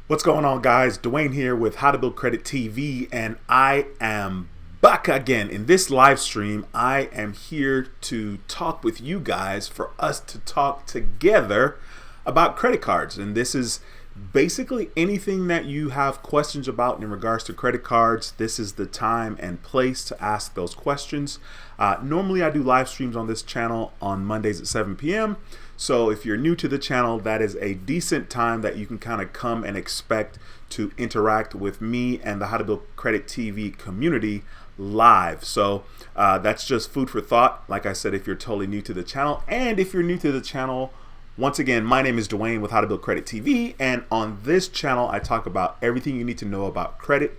What's going on, guys? Dwayne here with How to Build Credit TV, and I am back again. In this live stream, I am here to talk with you guys, for us to talk together about credit cards. And this is basically anything that you have questions about in regards to credit cards. This is the time and place to ask those questions. Normally I do live streams on this channel on Mondays at 7 p.m. So if you're new to the channel, that is a decent time that you can kind of come and expect to interact with me and the How to Build Credit TV community live. So that's just food for thought. Like I said, if you're totally new to the channel, and if you're new to the channel, once again, my name is Dwayne with How to Build Credit TV, and on this channel I talk about everything you need to know about credit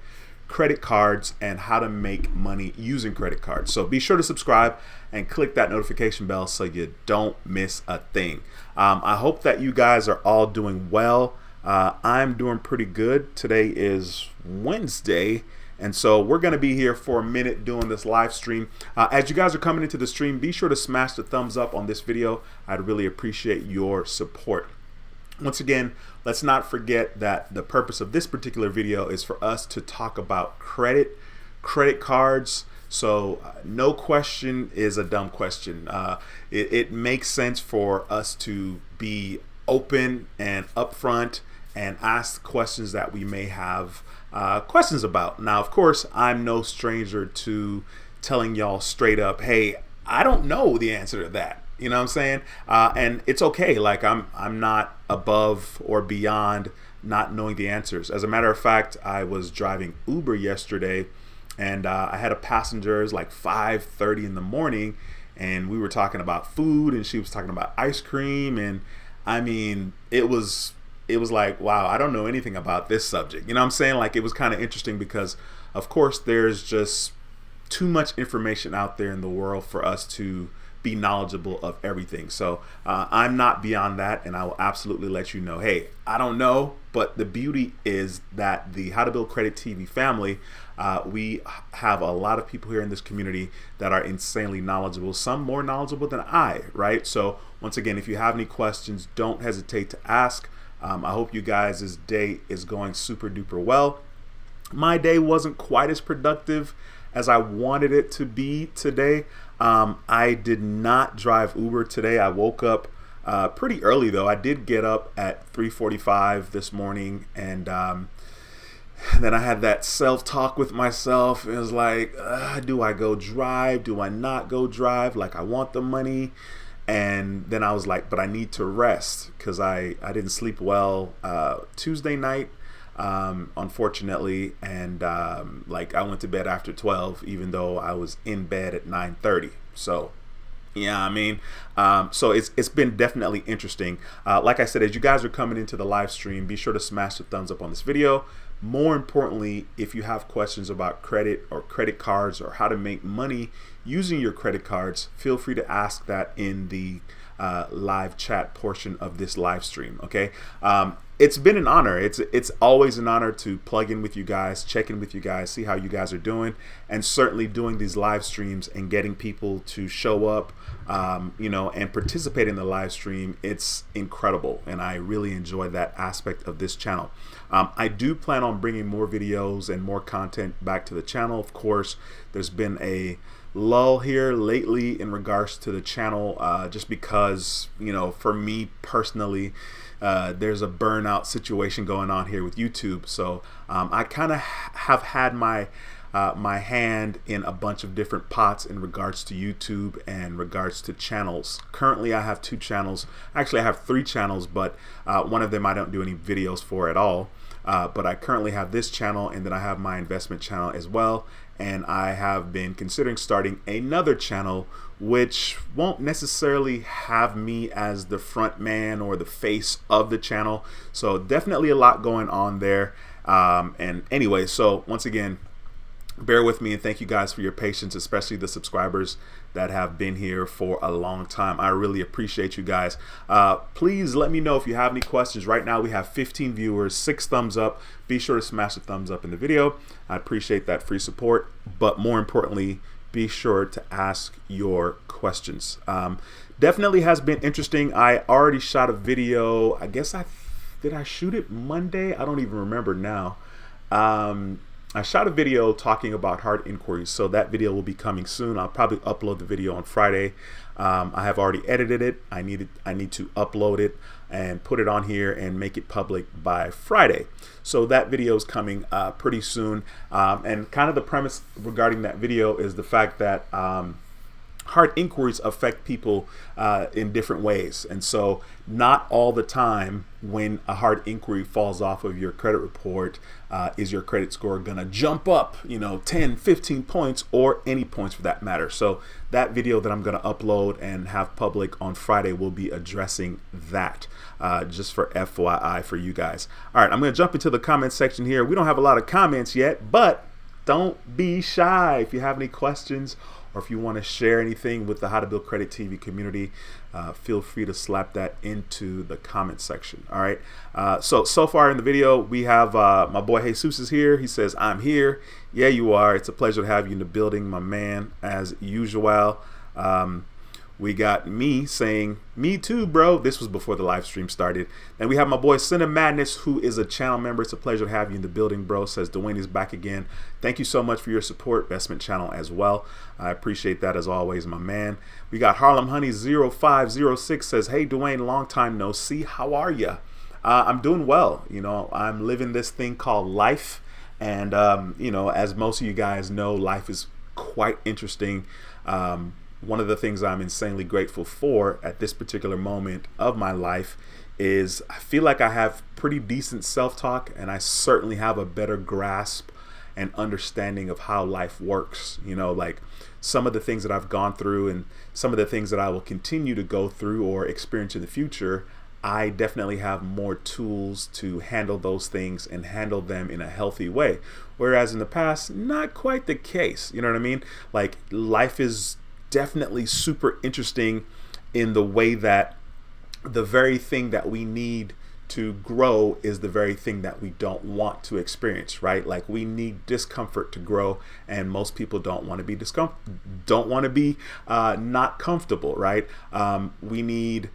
cards, and how to make money using credit cards. So be sure to subscribe and click that notification bell so you don't miss a thing. I hope that you guys are all doing well. I'm doing pretty good. Today is Wednesday, and so we're going to be here for a minute doing this live stream. As you guys are coming into the stream, be sure to smash the thumbs up on this video. I'd really appreciate your support. Once again, let's not forget that the purpose of this particular video is for us to talk about credit cards. So no question is a dumb question. It makes sense for us to be open and upfront and ask questions that we may have questions about. Now, of course, I'm no stranger to telling y'all straight up, hey, I don't know the answer to that. You know what I'm saying? And it's okay. Like I'm not above or beyond not knowing the answers. As a matter of fact, I was driving Uber yesterday, and I had a passenger. It was like 5:30 in the morning, and we were talking about food, and she was talking about ice cream, and I mean, it was like, wow, I don't know anything about this subject. You know what I'm saying? Like, it was kind of interesting because, of course, there's just too much information out there in the world for us to be knowledgeable of everything. So I'm not beyond that, and I will absolutely let you know, hey, I don't know. But the beauty is that the How to Build Credit TV family, we have a lot of people here in this community that are insanely knowledgeable, some more knowledgeable than I, right? So once again, if you have any questions, don't hesitate to ask. I hope you guys' day is going super duper well. My day wasn't quite as productive as I wanted it to be today. I did not drive Uber today. I woke up pretty early, though. I did get up at 3:45 this morning, and then I had that self-talk with myself. It was like, do I go drive? Do I not go drive? Like, I want the money. And then I was like, but I need to rest because I didn't sleep well Tuesday night, unfortunately, and like I went to bed after 12, even though I was in bed at 9:30. So yeah, I mean, so it's been definitely interesting. Like I said, as you guys are coming into the live stream, be sure to smash the thumbs up on this video. More importantly, if you have questions about credit or credit cards or how to make money using your credit cards, feel free to ask that in the live chat portion of this live stream. Okay. It's been an honor. It's always an honor to plug in with you guys, check in with you guys, see how you guys are doing, and certainly doing these live streams and getting people to show up, you know, and participate in the live stream. It's incredible, and I really enjoy that aspect of this channel. I do plan on bringing more videos and more content back to the channel. Of course, there's been a lull here lately in regards to the channel, just because, you know, for me personally, there's a burnout situation going on here with YouTube. So I kind of have had my my hand in a bunch of different pots in regards to YouTube and regards to channels. Currently I have 2 channels. Actually I have 3 channels, but one of them I don't do any videos for at all. But I currently have this channel, and then I have my investment channel as well. And I have been considering starting another channel, which won't necessarily have me as the front man or the face of the channel. So definitely a lot going on there. And anyway, so once again, bear with me, and thank you guys for your patience, especially the subscribers that have been here for a long time. I really appreciate you guys. Please let me know if you have any questions. Right now we have 15 viewers, 6 thumbs up. Be sure to smash the thumbs up in the video. I appreciate that free support, but more importantly, be sure to ask your questions. Definitely has been interesting. I already shot a video, I guess did I shoot it Monday? I don't even remember now. I shot a video talking about hard inquiries, so that video will be coming soon. I'll probably upload the video on Friday. I have already edited it. I need to upload it and put it on here and make it public by Friday. So that video is coming pretty soon. And kind of the premise regarding that video is the fact that hard inquiries affect people in different ways. And so not all the time when a hard inquiry falls off of your credit report is your credit score gonna jump up, 10, 15 points or any points for that matter. So that video that I'm gonna upload and have public on Friday will be addressing that, just for FYI for you guys. All right, I'm gonna jump into the comment section here. We don't have a lot of comments yet, but don't be shy. If you have any questions or if you want to share anything with the How to Build Credit TV community, feel free to slap that into the comment section. All right. So far in the video, we have my boy Jesus is here. He says, I'm here. Yeah, you are. It's a pleasure to have you in the building, my man, as usual. We got me saying, me too, bro. This was before the live stream started. And we have my boy Cinema Madness, who is a channel member. It's a pleasure to have you in the building, bro. Says Dwayne is back again. Thank you so much for your support. Investment channel as well. I appreciate that as always, my man. We got Harlem Honey 0506 says, hey, Dwayne, long time no see. How are you? I'm doing well. I'm living this thing called life. And, as most of you guys know, life is quite interesting. One of the things I'm insanely grateful for at this particular moment of my life is I feel like I have pretty decent self-talk, and I certainly have a better grasp and understanding of how life works. Like some of the things that I've gone through and some of the things that I will continue to go through or experience in the future, I definitely have more tools to handle those things and handle them in a healthy way. Whereas in the past, not quite the case. You know what I mean? Like life is definitely super interesting in the way that the very thing that we need to grow is the very thing that we don't want to experience, right? Like we need discomfort to grow, and most people don't want to be not comfortable, right? We need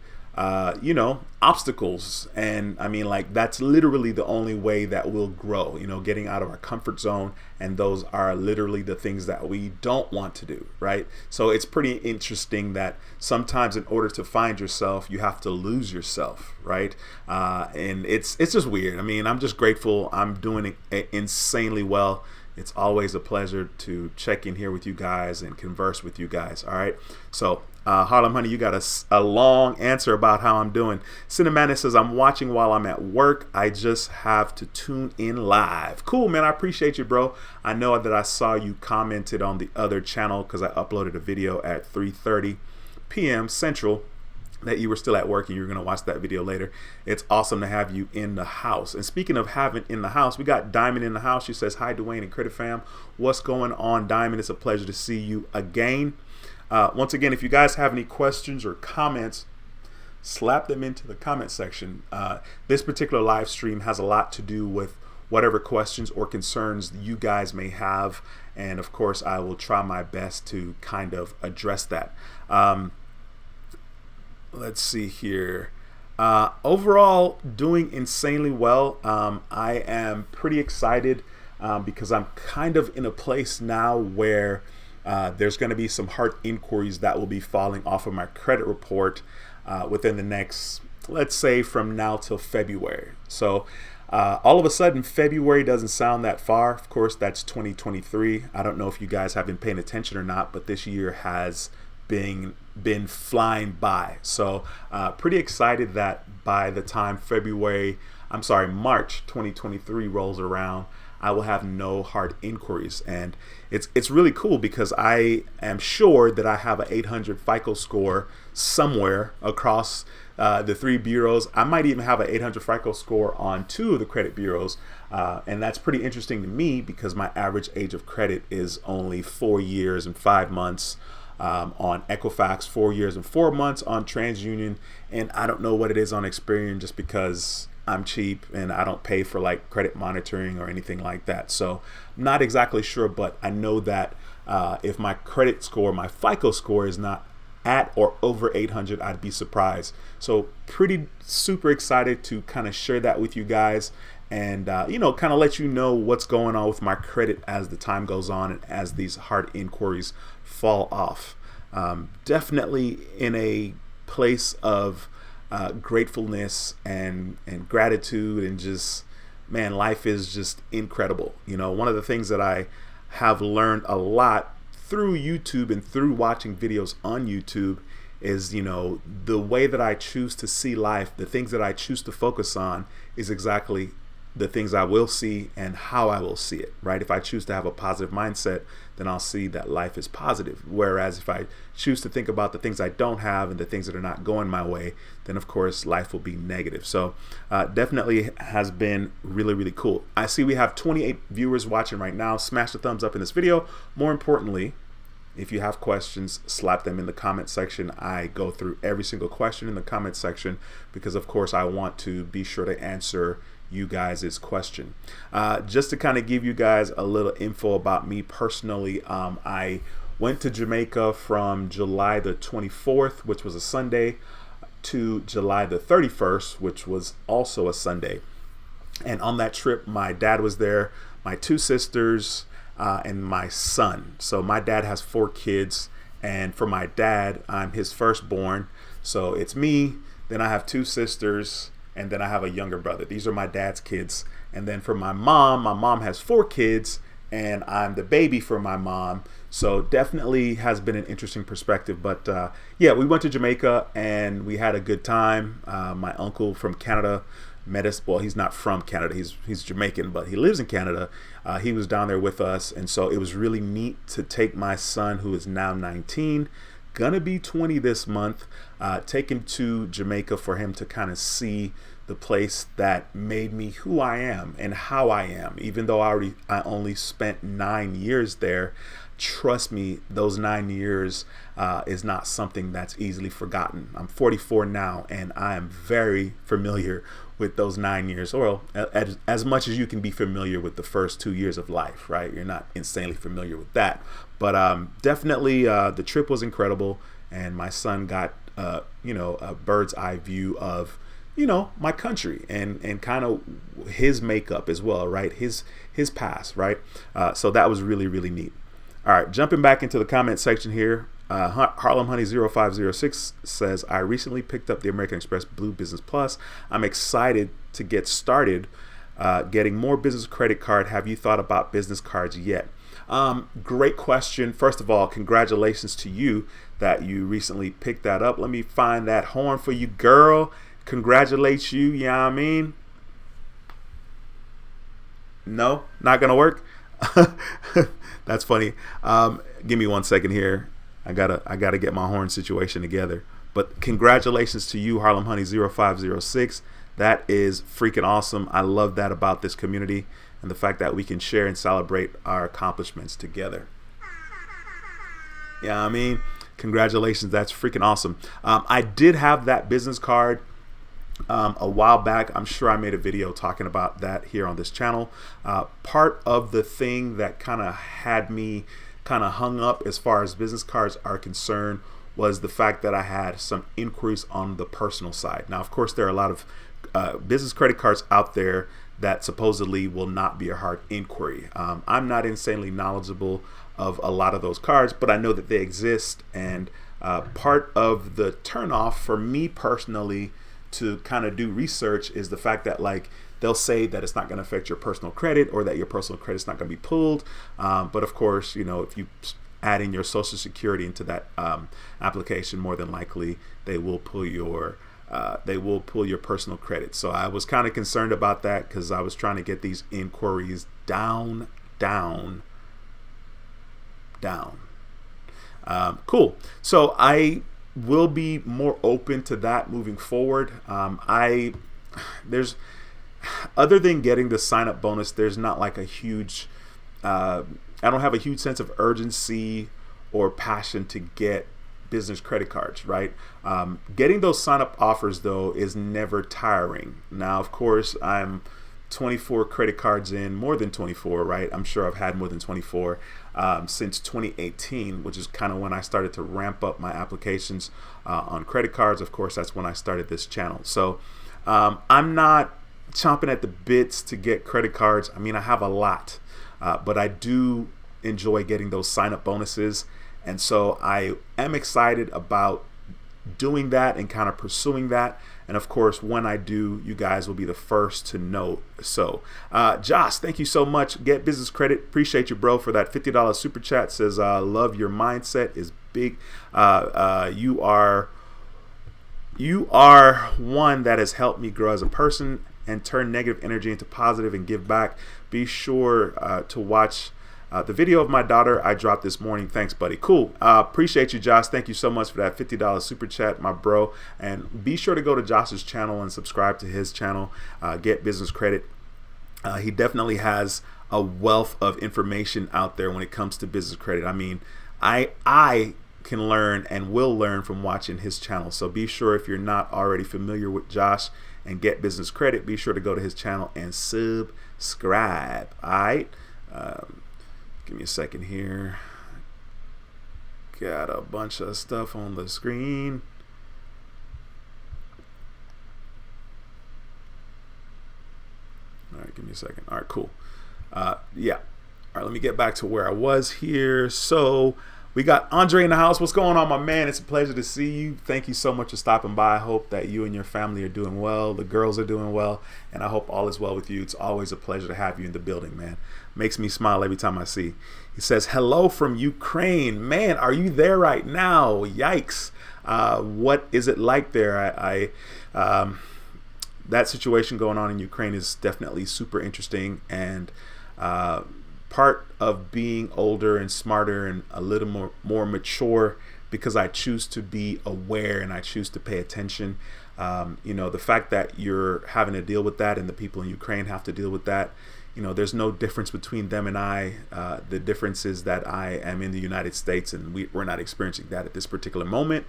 obstacles, and I mean, like that's literally the only way that we'll grow, getting out of our comfort zone, and those are literally the things that we don't want to do, right? So it's pretty interesting that sometimes in order to find yourself, you have to lose yourself, right? And it's just weird. I mean, I'm just grateful. I'm doing insanely well. It's always a pleasure to check in here with you guys and converse with you guys. All right. So Harlem Honey, you got a long answer about how I'm doing. Cinnamon says, I'm watching while I'm at work. I just have to tune in live. Cool, man. I appreciate you, bro. I know that I saw you commented on the other channel because I uploaded a video at 3:30 p.m. Central that you were still at work and you're going to watch that video later. It's awesome to have you in the house. And speaking of having in the house, we got Diamond in the house. She says, hi, Dwayne and Credit Fam. What's going on, Diamond? It's a pleasure to see you again. Once again, if you guys have any questions or comments, slap them into the comment section. This particular live stream has a lot to do with whatever questions or concerns you guys may have. And of course, I will try my best to kind of address that. Let's see here. Overall, doing insanely well. I am pretty excited because I'm kind of in a place now where there's going to be some hard inquiries that will be falling off of my credit report within the next, let's say, from now till February. So all of a sudden, February doesn't sound that far. Of course, that's 2023. I don't know if you guys have been paying attention or not, but this year has been flying by. So pretty excited that by the time March 2023 rolls around, I will have no hard inquiries. And it's really cool because I am sure that I have an 800 FICO score somewhere across the 3 bureaus. I might even have an 800 FICO score on 2 of the credit bureaus. And that's pretty interesting to me because my average age of credit is only 4 years and 5 months. On Equifax, 4 years and 4 months on TransUnion, and I don't know what it is on Experian just because I'm cheap and I don't pay for like credit monitoring or anything like that. So I'm not exactly sure, but I know that if my credit score, my FICO score is not at or over 800, I'd be surprised. So pretty super excited to kind of share that with you guys, and kind of let you know what's going on with my credit as the time goes on and as these hard inquiries fall off. Definitely in a place of gratefulness and gratitude, and just, man, life is just incredible. One of the things that I have learned a lot through YouTube and through watching videos on YouTube is, the way that I choose to see life, the things that I choose to focus on is exactly the things I will see and how I will see it, right? If I choose to have a positive mindset, then I'll see that life is positive. Whereas if I choose to think about the things I don't have and the things that are not going my way, then of course life will be negative. So definitely has been really, really cool. I see we have 28 viewers watching right now. Smash the thumbs up in this video. More importantly, if you have questions, slap them in the comment section. I go through every single question in the comment section because of course I want to be sure to answer you guys' question. Just to kind of give you guys a little info about me personally, I went to Jamaica from July the 24th, which was a Sunday, to July the 31st, which was also a Sunday. And on that trip, my dad was there, my two sisters, and my son. So my dad has 4 kids, and for my dad, I'm his firstborn. So it's me, then I have 2 sisters, and then I have a younger brother. These are my dad's kids. And then for my mom has 4 kids, and I'm the baby for my mom. So definitely has been an interesting perspective. But yeah, we went to Jamaica and we had a good time. My uncle from Canada met us. Well, he's not from Canada. He's Jamaican, but he lives in Canada. He was down there with us. And so it was really neat to take my son, who is now 19, gonna be 20 this month, take him to Jamaica for him to kind of see the place that made me who I am and how I am. Even though I only spent 9 years there, trust me, those 9 years is not something that's easily forgotten. I'm 44 now, and I am very familiar with those 9 years, or as much as you can be familiar with the first 2 years of life, right? You're not insanely familiar with that, but definitely the trip was incredible, and my son got a bird's eye view of my country and kind of his makeup as well, right? His past, right? So that was really, really neat. All right, jumping back into the comment section here. Harlem Honey 0506 says, I recently picked up the American Express Blue Business Plus. I'm excited to get started getting more business credit card. Have you thought about business cards yet? Great question. First of all, congratulations to you that you recently picked that up. Let me find that horn for you, girl. Congratulate you. You know what I mean? No, not gonna work. That's funny. Give me 1 second here. I gotta get my horn situation together. But congratulations to you, Harlem Honey 0506. That is freaking awesome. I love that about this community and the fact that we can share and celebrate our accomplishments together. Yeah, I mean, congratulations. That's freaking awesome. I did have that business card a while back. I'm sure I made a video talking about that here on this channel. Part of the thing that kind of had me kind of hung up as far as business cards are concerned was the fact that I had some inquiries on the personal side. Now, of course, there are a lot of business credit cards out there that supposedly will not be a hard inquiry. I'm not insanely knowledgeable of a lot of those cards, but I know that they exist. And part of the turnoff for me personally to kind of do research is the fact that, like, they'll say that it's not going to affect your personal credit or that your personal credit's not going to be pulled. But of course, if you add in your social security into that application, more than likely they will pull your personal credit. So I was kind of concerned about that because I was trying to get these inquiries down. Cool. So I will be more open to that moving forward. There's, other than getting the sign up bonus, there's not like a huge, I don't have a huge sense of urgency or passion to get business credit cards, right? Getting those sign up offers though is never tiring. Now, of course, I'm 24 credit cards in, more than 24, right? I'm sure I've had more than 24 since 2018, which is kind of when I started to ramp up my applications on credit cards. Of course, that's when I started this channel. So I'm not chomping at the bits to get credit cards. I mean, I have a lot, but I do enjoy getting those sign-up bonuses. And so I am excited about doing that and kind of pursuing that. And of course, when I do, you guys will be the first to know. So Josh, thank you so much. Get Business Credit. Appreciate you, bro, for that $50 super chat. Says, love your mindset is big. You are one that has helped me grow as a person and turn negative energy into positive and give back. Be sure to watch the video of my daughter I dropped this morning. Thanks, buddy. Cool. Appreciate you, Josh. Thank you so much for that $50 super chat, my bro. And be sure to go to Josh's channel and subscribe to his channel, Get Business Credit. He definitely has a wealth of information out there when it comes to business credit. I mean, I can learn and will learn from watching his channel. So be sure, if you're not already familiar with Josh and Get Business Credit, be sure to go to his channel and subscribe. All right. Give me a second here. Got a bunch of stuff on the screen. All right, give me a second. All right, cool. Yeah. All right, let me get back to where I was here. So we got Andre in the house. What's going on, my man? It's a pleasure to see you. Thank you so much for stopping by. I hope that you and your family are doing well. The girls are doing well. And I hope all is well with you. It's always a pleasure to have you in the building, man. Makes me smile every time I see. He says, hello from Ukraine. Man, are you there right now? Yikes. What is it like there? That situation going on in Ukraine is definitely super interesting. And part of being older and smarter and a little more mature, because I choose to be aware and I choose to pay attention. You know, the fact that you're having to deal with that and the people in Ukraine have to deal with that, you know, there's no difference between them and I. The difference is that I am in the United States and we're not experiencing that at this particular moment.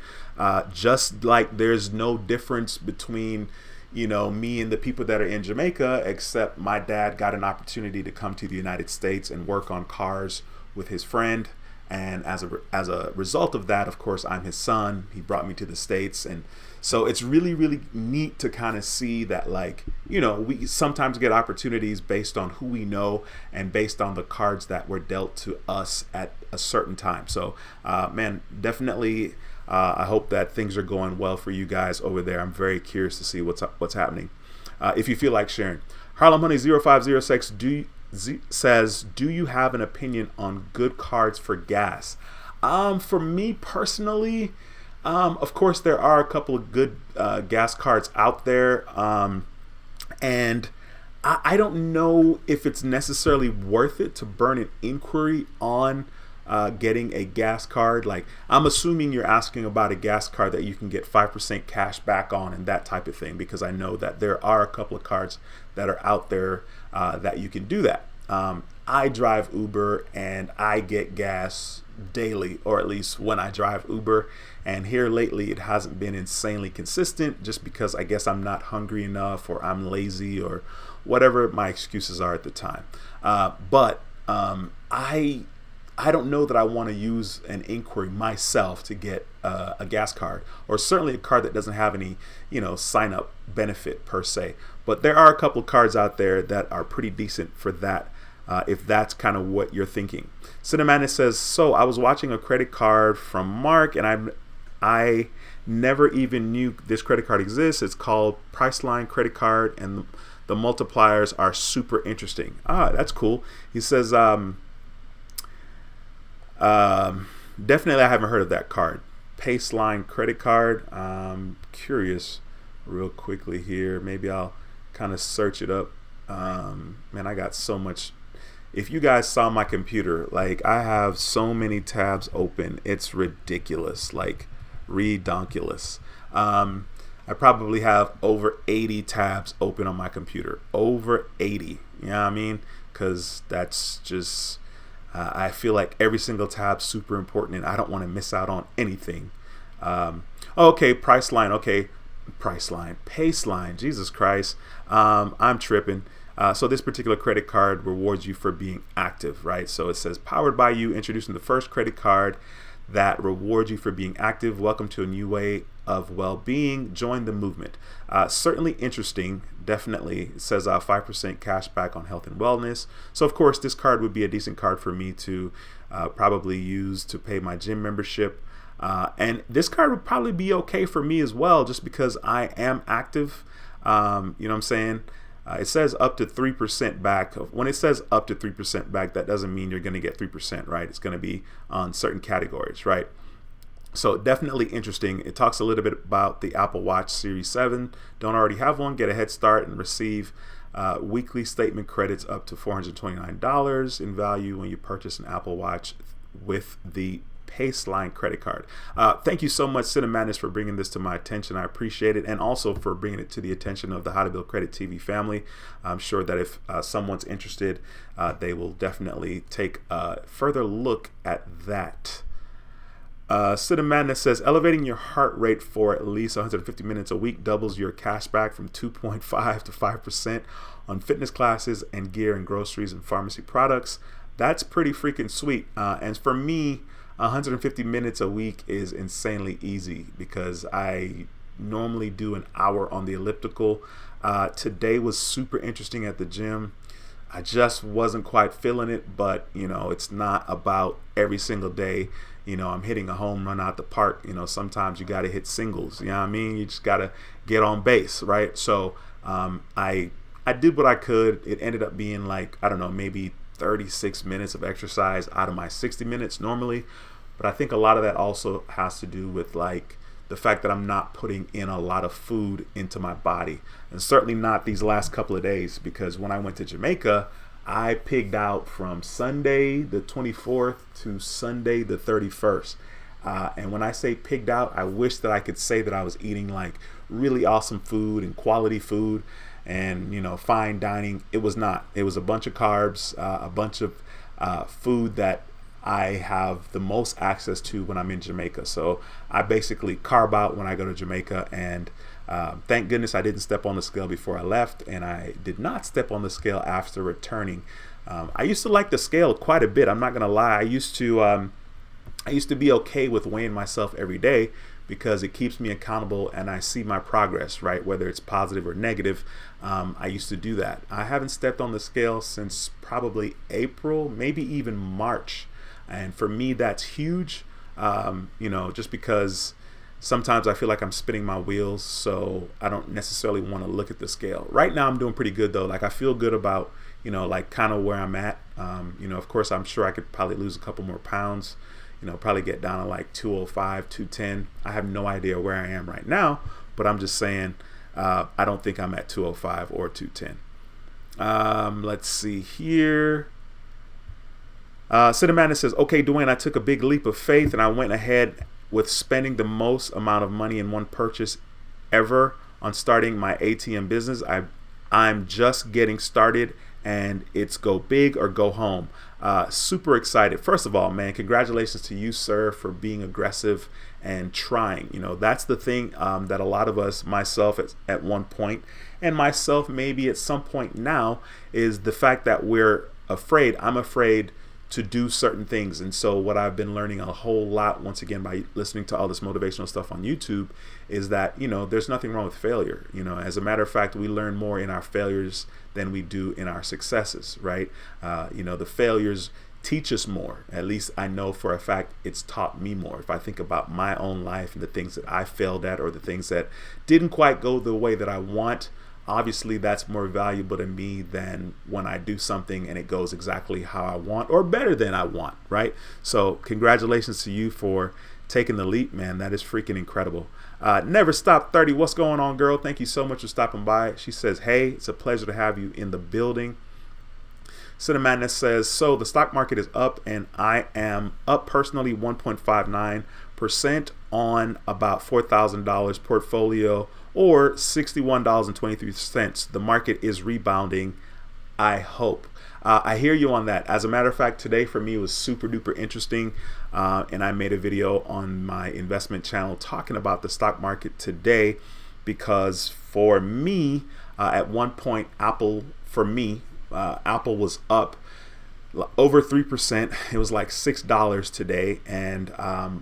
Just like there's no difference between, you know, me and the people that are in Jamaica, except my dad got an opportunity to come to the United States and work on cars with his friend. And as a result of that, of course, I'm his son. He brought me to the States. And so it's really, really neat to kind of see that, like, you know, we sometimes get opportunities based on who we know and based on the cards that were dealt to us at a certain time. So, man, definitely, I hope that things are going well for you guys over there. I'm very curious to see what's happening. If you feel like sharing. Harlem Honey 0506 says, do you have an opinion on good cards for gas? For me personally, of course, there are a couple of good gas cards out there. And I don't know if it's necessarily worth it to burn an inquiry on getting a gas card. Like, I'm assuming you're asking about a gas card that you can get 5% cash back on and that type of thing, because I know that there are a couple of cards that are out there that you can do that. I drive Uber and I get gas daily, or at least when I drive Uber, and here lately it hasn't been insanely consistent, just because I guess I'm not hungry enough or I'm lazy or whatever my excuses are at the time. But I don't know that I want to use an inquiry myself to get a gas card, or certainly a card that doesn't have any, you know, sign up benefit per se. But there are a couple of cards out there that are pretty decent for that, if that's kind of what you're thinking. Cinnamon says, so I was watching a credit card from Mark, and I never even knew this credit card exists. It's called Priceline credit card, and the multipliers are super interesting. That's cool. He says, definitely I haven't heard of that card. Paceline credit card. Curious real quickly here. Maybe I'll kind of search it up. Man, I got so much. If you guys saw my computer, like, I have so many tabs open. It's ridiculous, like redonkulous. I probably have over 80 tabs open on my computer. Over 80. You know what I mean? Because that's just... I feel like every single tab's super important, and I don't want to miss out on anything. Okay, Priceline. Okay, Priceline. Paceline. Jesus Christ. I'm tripping. So this particular credit card rewards you for being active, right? So it says, powered by you, introducing the first credit card that rewards you for being active. Welcome to a new way of well-being. Join the movement. Certainly interesting. Definitely. It says 5% cash back on health and wellness. So of course, this card would be a decent card for me to probably use to pay my gym membership. And this card would probably be okay for me as well, just because I am active. You know what I'm saying? It says up to 3% back. When it says up to 3% back, that doesn't mean you're going to get 3%, right? It's going to be on certain categories, right? So definitely interesting. It talks a little bit about the Apple Watch Series 7. Don't already have one? Get a head start and receive weekly statement credits up to $429 in value when you purchase an Apple Watch with the Paceline credit card. Thank you so much, Cinemadness, for bringing this to my attention. I appreciate it, and also for bringing it to the attention of the How to Build Credit TV family. I'm sure that if someone's interested, they will definitely take a further look at that. Cinemadness says, elevating your heart rate for at least 150 minutes a week doubles your cash back from 2.5 to 5% on fitness classes and gear and groceries and pharmacy products. That's pretty freaking sweet. And for me, 150 minutes a week is insanely easy because I normally do an hour on the elliptical. Today was super interesting at the gym. I just wasn't quite feeling it, but you know, it's not about every single day. You know, I'm hitting a home run out the park. You know, sometimes you got to hit singles. You know what I mean? You just got to get on base, right? So I did what I could. It ended up being like, I don't know, maybe 36 minutes of exercise out of my 60 minutes normally. But I think a lot of that also has to do with like the fact that I'm not putting in a lot of food into my body, and certainly not these last couple of days, because when I went to Jamaica, I pigged out from Sunday the 24th to Sunday the 31st. And when I say pigged out, I wish that I could say that I was eating like really awesome food and quality food and, you know, fine dining. It was not. It was a bunch of carbs, a bunch of food that I have the most access to when I'm in Jamaica. So I basically carb out when I go to Jamaica, and thank goodness I didn't step on the scale before I left, and I did not step on the scale after returning. I used to like the scale quite a bit. I'm not gonna lie. I used to be okay with weighing myself every day because it keeps me accountable and I see my progress, right? Whether it's positive or negative. I used to do that. I haven't stepped on the scale since probably April, maybe even March. And for me, that's huge, you know, just because sometimes I feel like I'm spinning my wheels, so I don't necessarily want to look at the scale. Right now, I'm doing pretty good, though. Like, I feel good about, you know, like kind of where I'm at. You know, of course, I'm sure I could probably lose a couple more pounds, you know, probably get down to like 205, 210. I have no idea where I am right now, but I'm just saying I don't think I'm at 205 or 210. Let's see here. Cinemadness says, okay, Dwayne, I took a big leap of faith and I went ahead with spending the most amount of money in one purchase ever on starting my ATM business. I'm just getting started, and it's go big or go home. Super excited. First of all, man, congratulations to you, sir, for being aggressive and trying. You know, that's the thing that a lot of us, myself at one point, and myself maybe at some point now, is the fact that we're afraid. I'm afraid to do certain things. And so what I've been learning a whole lot, once again, by listening to all this motivational stuff on YouTube, is that, you know, there's nothing wrong with failure. You know, as a matter of fact, we learn more in our failures than we do in our successes, right? You know, the failures teach us more. At least I know for a fact it's taught me more. If I think about my own life and the things that I failed at, or the things that didn't quite go the way that I want, obviously that's more valuable to me than when I do something and it goes exactly how I want or better than I want, right? So congratulations to you for taking the leap, man. That is freaking incredible. Never Stop 30, what's going on, girl? Thank you so much for stopping by. She says, hey, it's a pleasure to have you in the building. Cinemadness says, so the stock market is up and I am up personally 1.59% on about $4,000 portfolio, or $61.23. The market is rebounding, I hope. I hear you on that. As a matter of fact, today for me was super duper interesting, and I made a video on my investment channel talking about the stock market today, because for me, at one point, Apple for me, Apple was up over 3%. It was like $6 today, and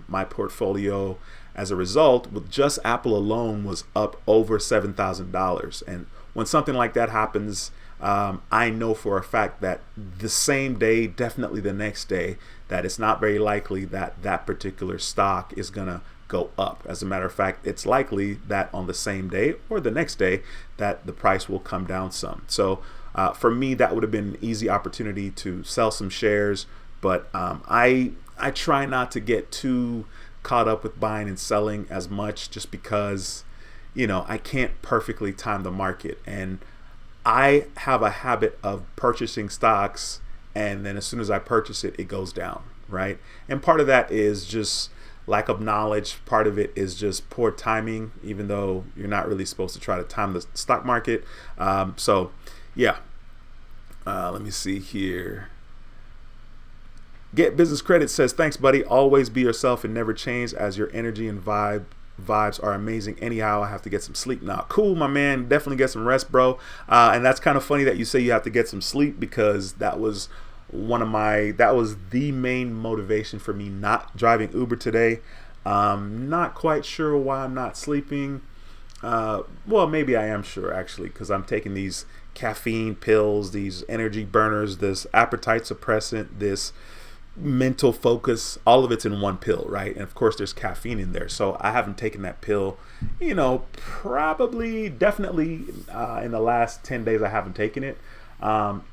my portfolio, as a result, with just Apple alone, was up over $7,000. And when something like that happens, I know for a fact that the same day, definitely the next day, that it's not very likely that that particular stock is gonna go up. As a matter of fact, it's likely that on the same day or the next day that the price will come down some. So for me, that would have been an easy opportunity to sell some shares, but I try not to get too caught up with buying and selling as much, just because, you know, I can't perfectly time the market, and I have a habit of purchasing stocks, and then as soon as I purchase it, it goes down, right? And part of that is just lack of knowledge. Part of it is just poor timing, even though you're not really supposed to try to time the stock market. So yeah, let me see here. Get Business Credit says, thanks, buddy. Always be yourself and never change, as your energy and vibes are amazing. Anyhow, I have to get some sleep now. Cool, my man. Definitely get some rest, bro. And that's kind of funny that you say you have to get some sleep, because that was the main motivation for me not driving Uber today. Not quite sure why I'm not sleeping. Well, maybe I am sure, actually, because I'm taking these caffeine pills, these energy burners, this appetite suppressant, this mental focus. All of it's in one pill, right? And of course there's caffeine in there. So I haven't taken that pill, you know, definitely in the last 10 days I haven't taken it.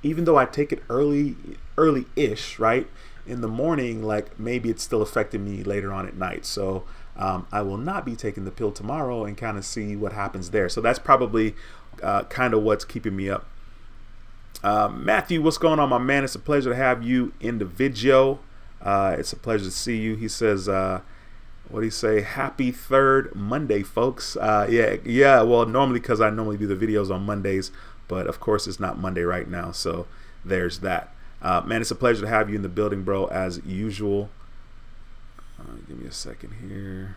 Even though I take it early-ish, right, in the morning, like maybe it's still affecting me later on at night. So I will not be taking the pill tomorrow and kind of see what happens there. So that's probably kind of what's keeping me up. Matthew, what's going on, my man? It's a pleasure to have you in the video. It's a pleasure to see you. He says, what do you say? Happy third Monday, folks. Yeah. Well, because I normally do the videos on Mondays, but of course it's not Monday right now. So there's that. Man, it's a pleasure to have you in the building, bro, as usual. Give me a second here.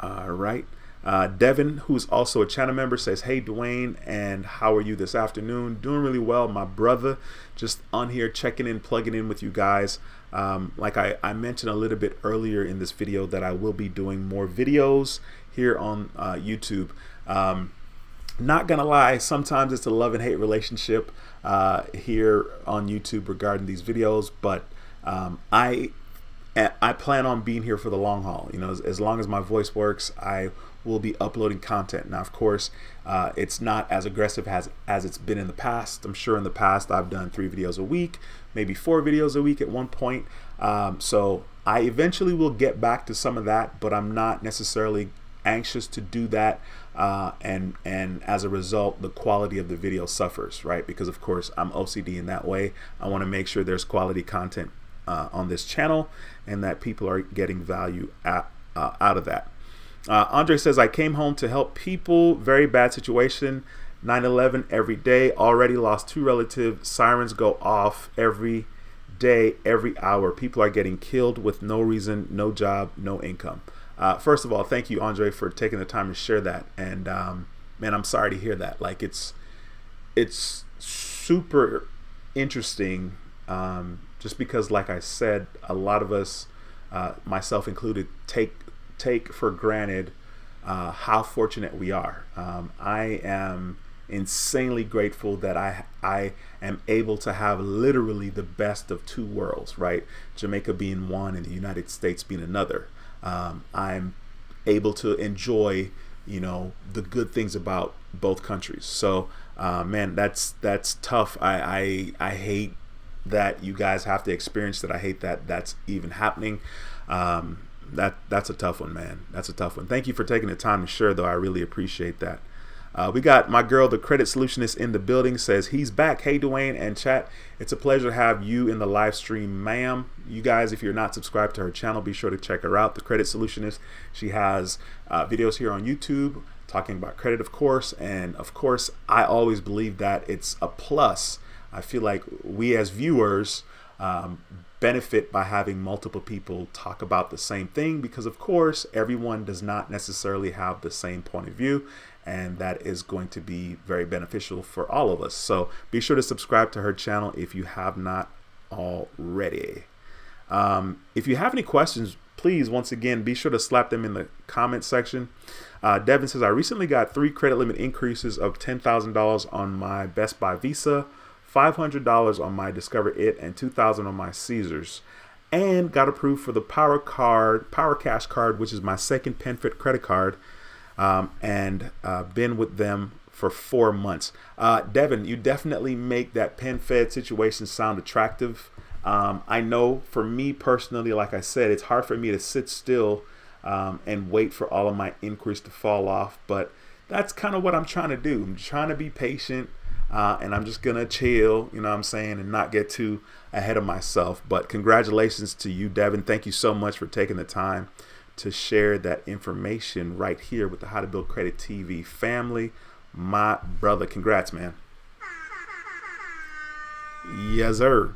All right. Devin, who's also a channel member, says, hey, Dwayne, and how are you this afternoon? Doing really well, my brother. Just on here checking in, plugging in with you guys. Like I mentioned a little bit earlier in this video, that I will be doing more videos here on YouTube. Not gonna lie, sometimes it's a love and hate relationship here on YouTube regarding these videos, but I plan on being here for the long haul. You know, as long as my voice works, I will be uploading content. Now, of course, it's not as aggressive as it's been in the past. I'm sure in the past I've done 3 videos a week, maybe 4 videos a week at one point. So I eventually will get back to some of that, but I'm not necessarily anxious to do that. And as a result, the quality of the video suffers, right? Because of course I'm OCD in that way. I want to make sure there's quality content on this channel, and that people are getting value out of that. Andre says, I came home to help people. Very bad situation. 9/11 every day. Already lost 2 relatives. Sirens go off every day, every hour. People are getting killed with no reason, no job, no income. First of all, thank you, Andre, for taking the time to share that. And man, I'm sorry to hear that. Like, it's super interesting. Just because, like I said, a lot of us, myself included, take for granted how fortunate we are. I am insanely grateful that I am able to have literally the best of 2 worlds, right? Jamaica being one and the United States being another. I'm able to enjoy, you know, the good things about both countries. So man, that's tough. I hate that you guys have to experience that. I hate that that's even happening. That's a tough one, man. That's a tough one. Thank you for taking the time to share, though. I really appreciate that. We got my girl, the Credit Solutionist, in the building. Says he's back. Hey, Dwayne and chat. It's a pleasure to have you in the live stream, ma'am. You guys, if you're not subscribed to her channel, be sure to check her out, the Credit Solutionist. She has videos here on YouTube talking about credit, of course. And of course, I always believe that it's a plus. I feel like we as viewers benefit by having multiple people talk about the same thing, because of course everyone does not necessarily have the same point of view, and that is going to be very beneficial for all of us. So be sure to subscribe to her channel if you have not already. If you have any questions, please, once again, be sure to slap them in the comment section. Devin says, I recently got 3 credit limit increases of $10,000 on my Best Buy Visa, $500 on my Discover It, and $2,000 on my Caesars, and got approved for the Power Cash card, which is my second PenFed credit card, and been with them for 4 months. Devin, you definitely make that PenFed situation sound attractive. I know for me personally, like I said, it's hard for me to sit still and wait for all of my inquiries to fall off, but that's kind of what I'm trying to do. I'm trying to be patient, and I'm just gonna chill, you know what I'm saying, and not get too ahead of myself. But congratulations to you, Devin. Thank you so much for taking the time to share that information right here with the How to Build Credit TV family. My brother, congrats, man. Yes, sir.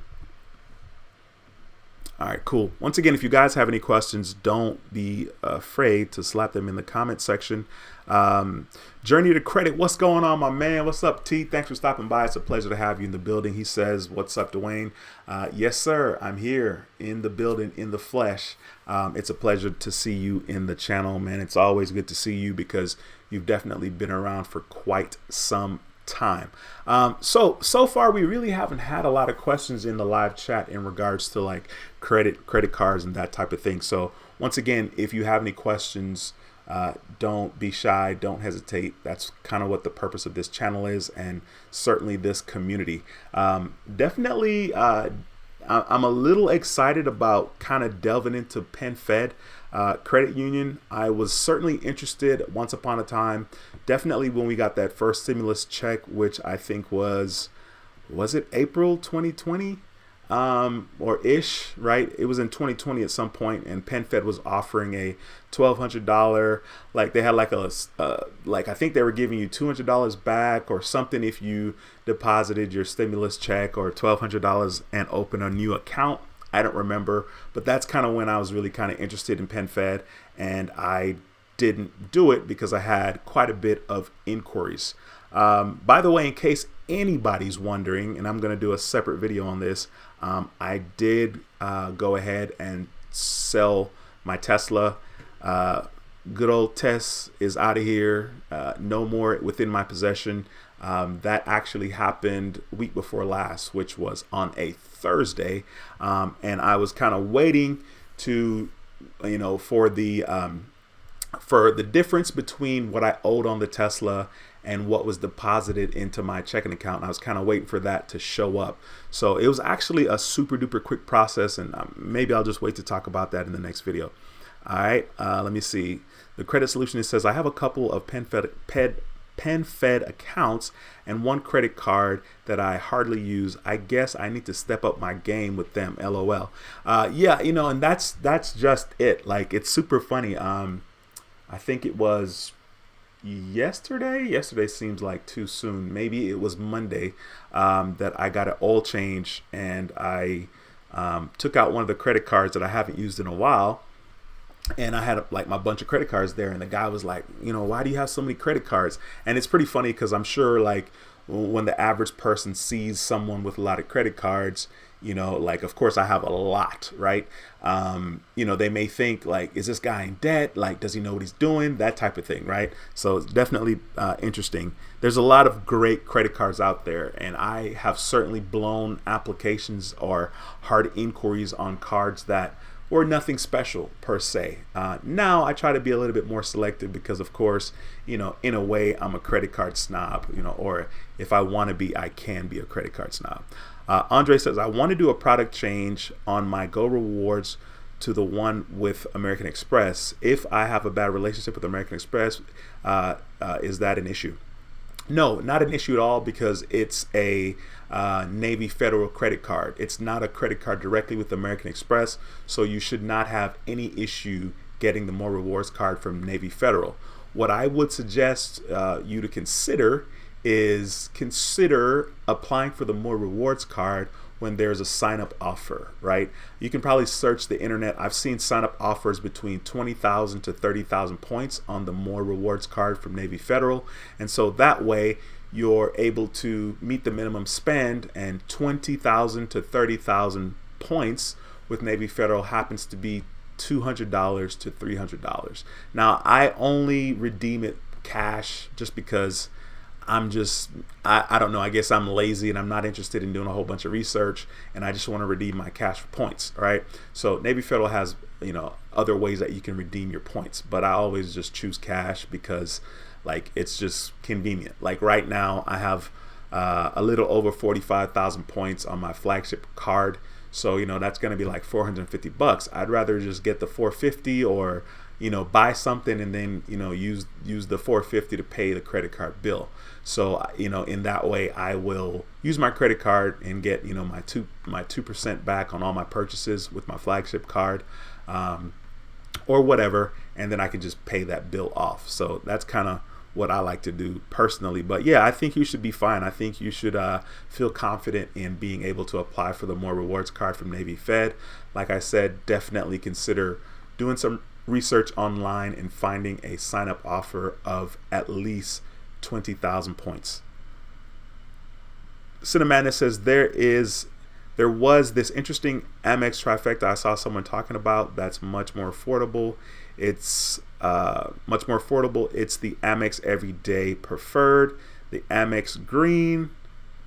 All right, cool. Once again, if you guys have any questions, don't be afraid to slap them in the comment section. Journey to Credit, what's going on, my man? What's up, T? Thanks for stopping by. It's a pleasure to have you in the building. He says, what's up, Dwayne? Yes, sir. I'm here in the building, in the flesh. It's a pleasure to see you in the channel, man. It's always good to see you because you've definitely been around for quite some time. So far we really haven't had a lot of questions in the live chat in regards to like credit cards and that type of thing. So once again, if you have any questions, don't be shy, don't hesitate. That's kind of what the purpose of this channel is, and certainly this community. Definitely I'm a little excited about kind of delving into PenFed credit union. I was certainly interested once upon a time, definitely when we got that first stimulus check, which I think was it April 2020 or ish, right? It was in 2020 at some point, and PenFed was offering a $1,200, like they had like like I think they were giving you $200 back or something if you deposited your stimulus check, or $1,200 and open a new account. I don't remember, but that's kind of when I was really kind of interested in PenFed, and I didn't do it because I had quite a bit of inquiries. By the way, in case anybody's wondering, and I'm going to do a separate video on this, I did go ahead and sell my Tesla. Good old Tess is out of here, no more within my possession. That actually happened week before last, which was on a Thursday, and I was kind of waiting to, you know, for the difference between what I owed on the Tesla and what was deposited into my checking account. And I was kind of waiting for that to show up. So it was actually a super duper quick process, and maybe I'll just wait to talk about that in the next video. All right, let me see. The credit solutionist says, I have a couple of PenFed accounts and one credit card that I hardly use. I guess I need to step up my game with them, LOL. Yeah, you know, and that's just it. Like, it's super funny. I think it was yesterday seems like too soon, maybe it was Monday, that I got an oil change, and I took out one of the credit cards that I haven't used in a while, and I had like my bunch of credit cards there, and the guy was like, you know, why do you have so many credit cards? And it's pretty funny because I'm sure like when the average person sees someone with a lot of credit cards, you know, like, of course I have a lot, right? You know, they may think like, is this guy in debt? Like, does he know what he's doing? That type of thing, right? So it's definitely interesting. There's a lot of great credit cards out there, and I have certainly blown applications or hard inquiries on cards that were nothing special per se. Now I try to be a little bit more selective because, of course, you know, in a way I'm a credit card snob, you know, or if I want to be, I can be a credit card snob. Andre says, I want to do a product change on my Go Rewards to the one with American Express. If I have a bad relationship with American Express, is that an issue? No, not an issue at all, because it's a Navy Federal credit card. It's not a credit card directly with American Express, so you should not have any issue getting the More Rewards card from Navy Federal. What I would suggest you to consider is applying for the More Rewards card when there's a sign up offer, right? You can probably search the internet. I've seen sign up offers between 20,000 to 30,000 points on the More Rewards card from Navy Federal. And so that way you're able to meet the minimum spend, and 20,000 to 30,000 points with Navy Federal happens to be $200 to $300. Now, I only redeem it cash just because I don't know, I guess I'm lazy and I'm not interested in doing a whole bunch of research, and I just want to redeem my cash for points, right? So Navy Federal has, other ways that you can redeem your points, but I always just choose cash because like it's just convenient. Like right now I have a little over 45,000 points on my flagship card. So, that's going to be like $450. I'd rather just get the 450 or, buy something and then, use the 450 to pay the credit card bill. So, in that way, I will use my credit card and get, my 2% back on all my purchases with my flagship card, or whatever. And then I can just pay that bill off. So that's kind of what I like to do personally. But yeah, I think you should be fine. I think you should feel confident in being able to apply for the More Rewards card from Navy Fed. Like I said, definitely consider doing some research online and finding a sign up offer of at least 20,000 points. Cinemana says there was this interesting Amex trifecta I saw someone talking about that's much more affordable. It's much more affordable. It's the Amex Everyday Preferred, the Amex Green,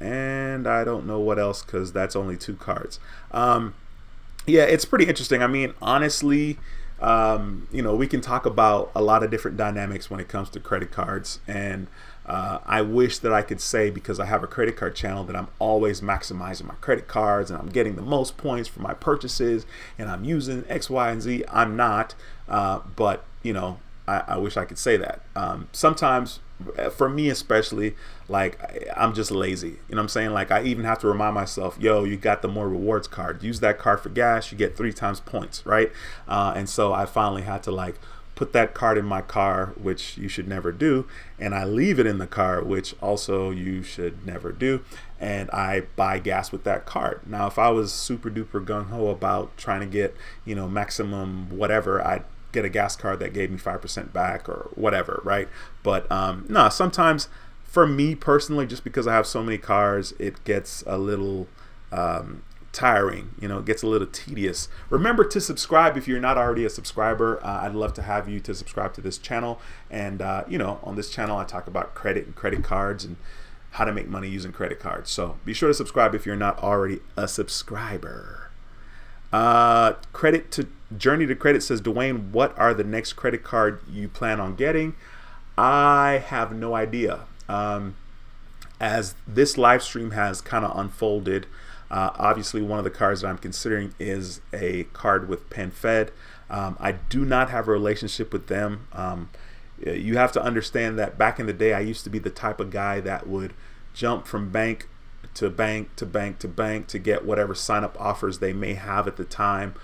and I don't know what else because that's only 2 cards. Yeah, it's pretty interesting. I mean, honestly, we can talk about a lot of different dynamics when it comes to credit cards, and I wish that I could say, because I have a credit card channel, that I'm always maximizing my credit cards and I'm getting the most points for my purchases and I'm using X, Y, and Z. I'm not, but I wish I could say that. Sometimes, for me especially, like I'm just lazy. You know what I'm saying? Like I even have to remind myself, yo, you got the More Rewards card. Use that card for gas. You get 3 times points, right? And so I finally had to like put that card in my car, which you should never do, and I leave it in the car, which also you should never do, and I buy gas with that card. Now, if I was super duper gung-ho about trying to get, maximum whatever, I'd get a gas card that gave me 5% back or whatever, right? But no, sometimes for me personally, just because I have so many cars, it gets a little tiring, it gets a little tedious. Remember to subscribe if you're not already a subscriber. I'd love to have you to subscribe to this channel, and on this channel I talk about credit and credit cards and how to make money using credit cards. So be sure to subscribe if you're not already a subscriber. Credit to Journey to Credit says, Dwayne, what are the next credit card you plan on getting? I have no idea. As this live stream has kind of unfolded, obviously one of the cards that I'm considering is a card with PenFed. I do not have a relationship with them. You have to understand that back in the day, I used to be the type of guy that would jump from bank to bank to bank to bank to get whatever sign-up offers they may have at the time.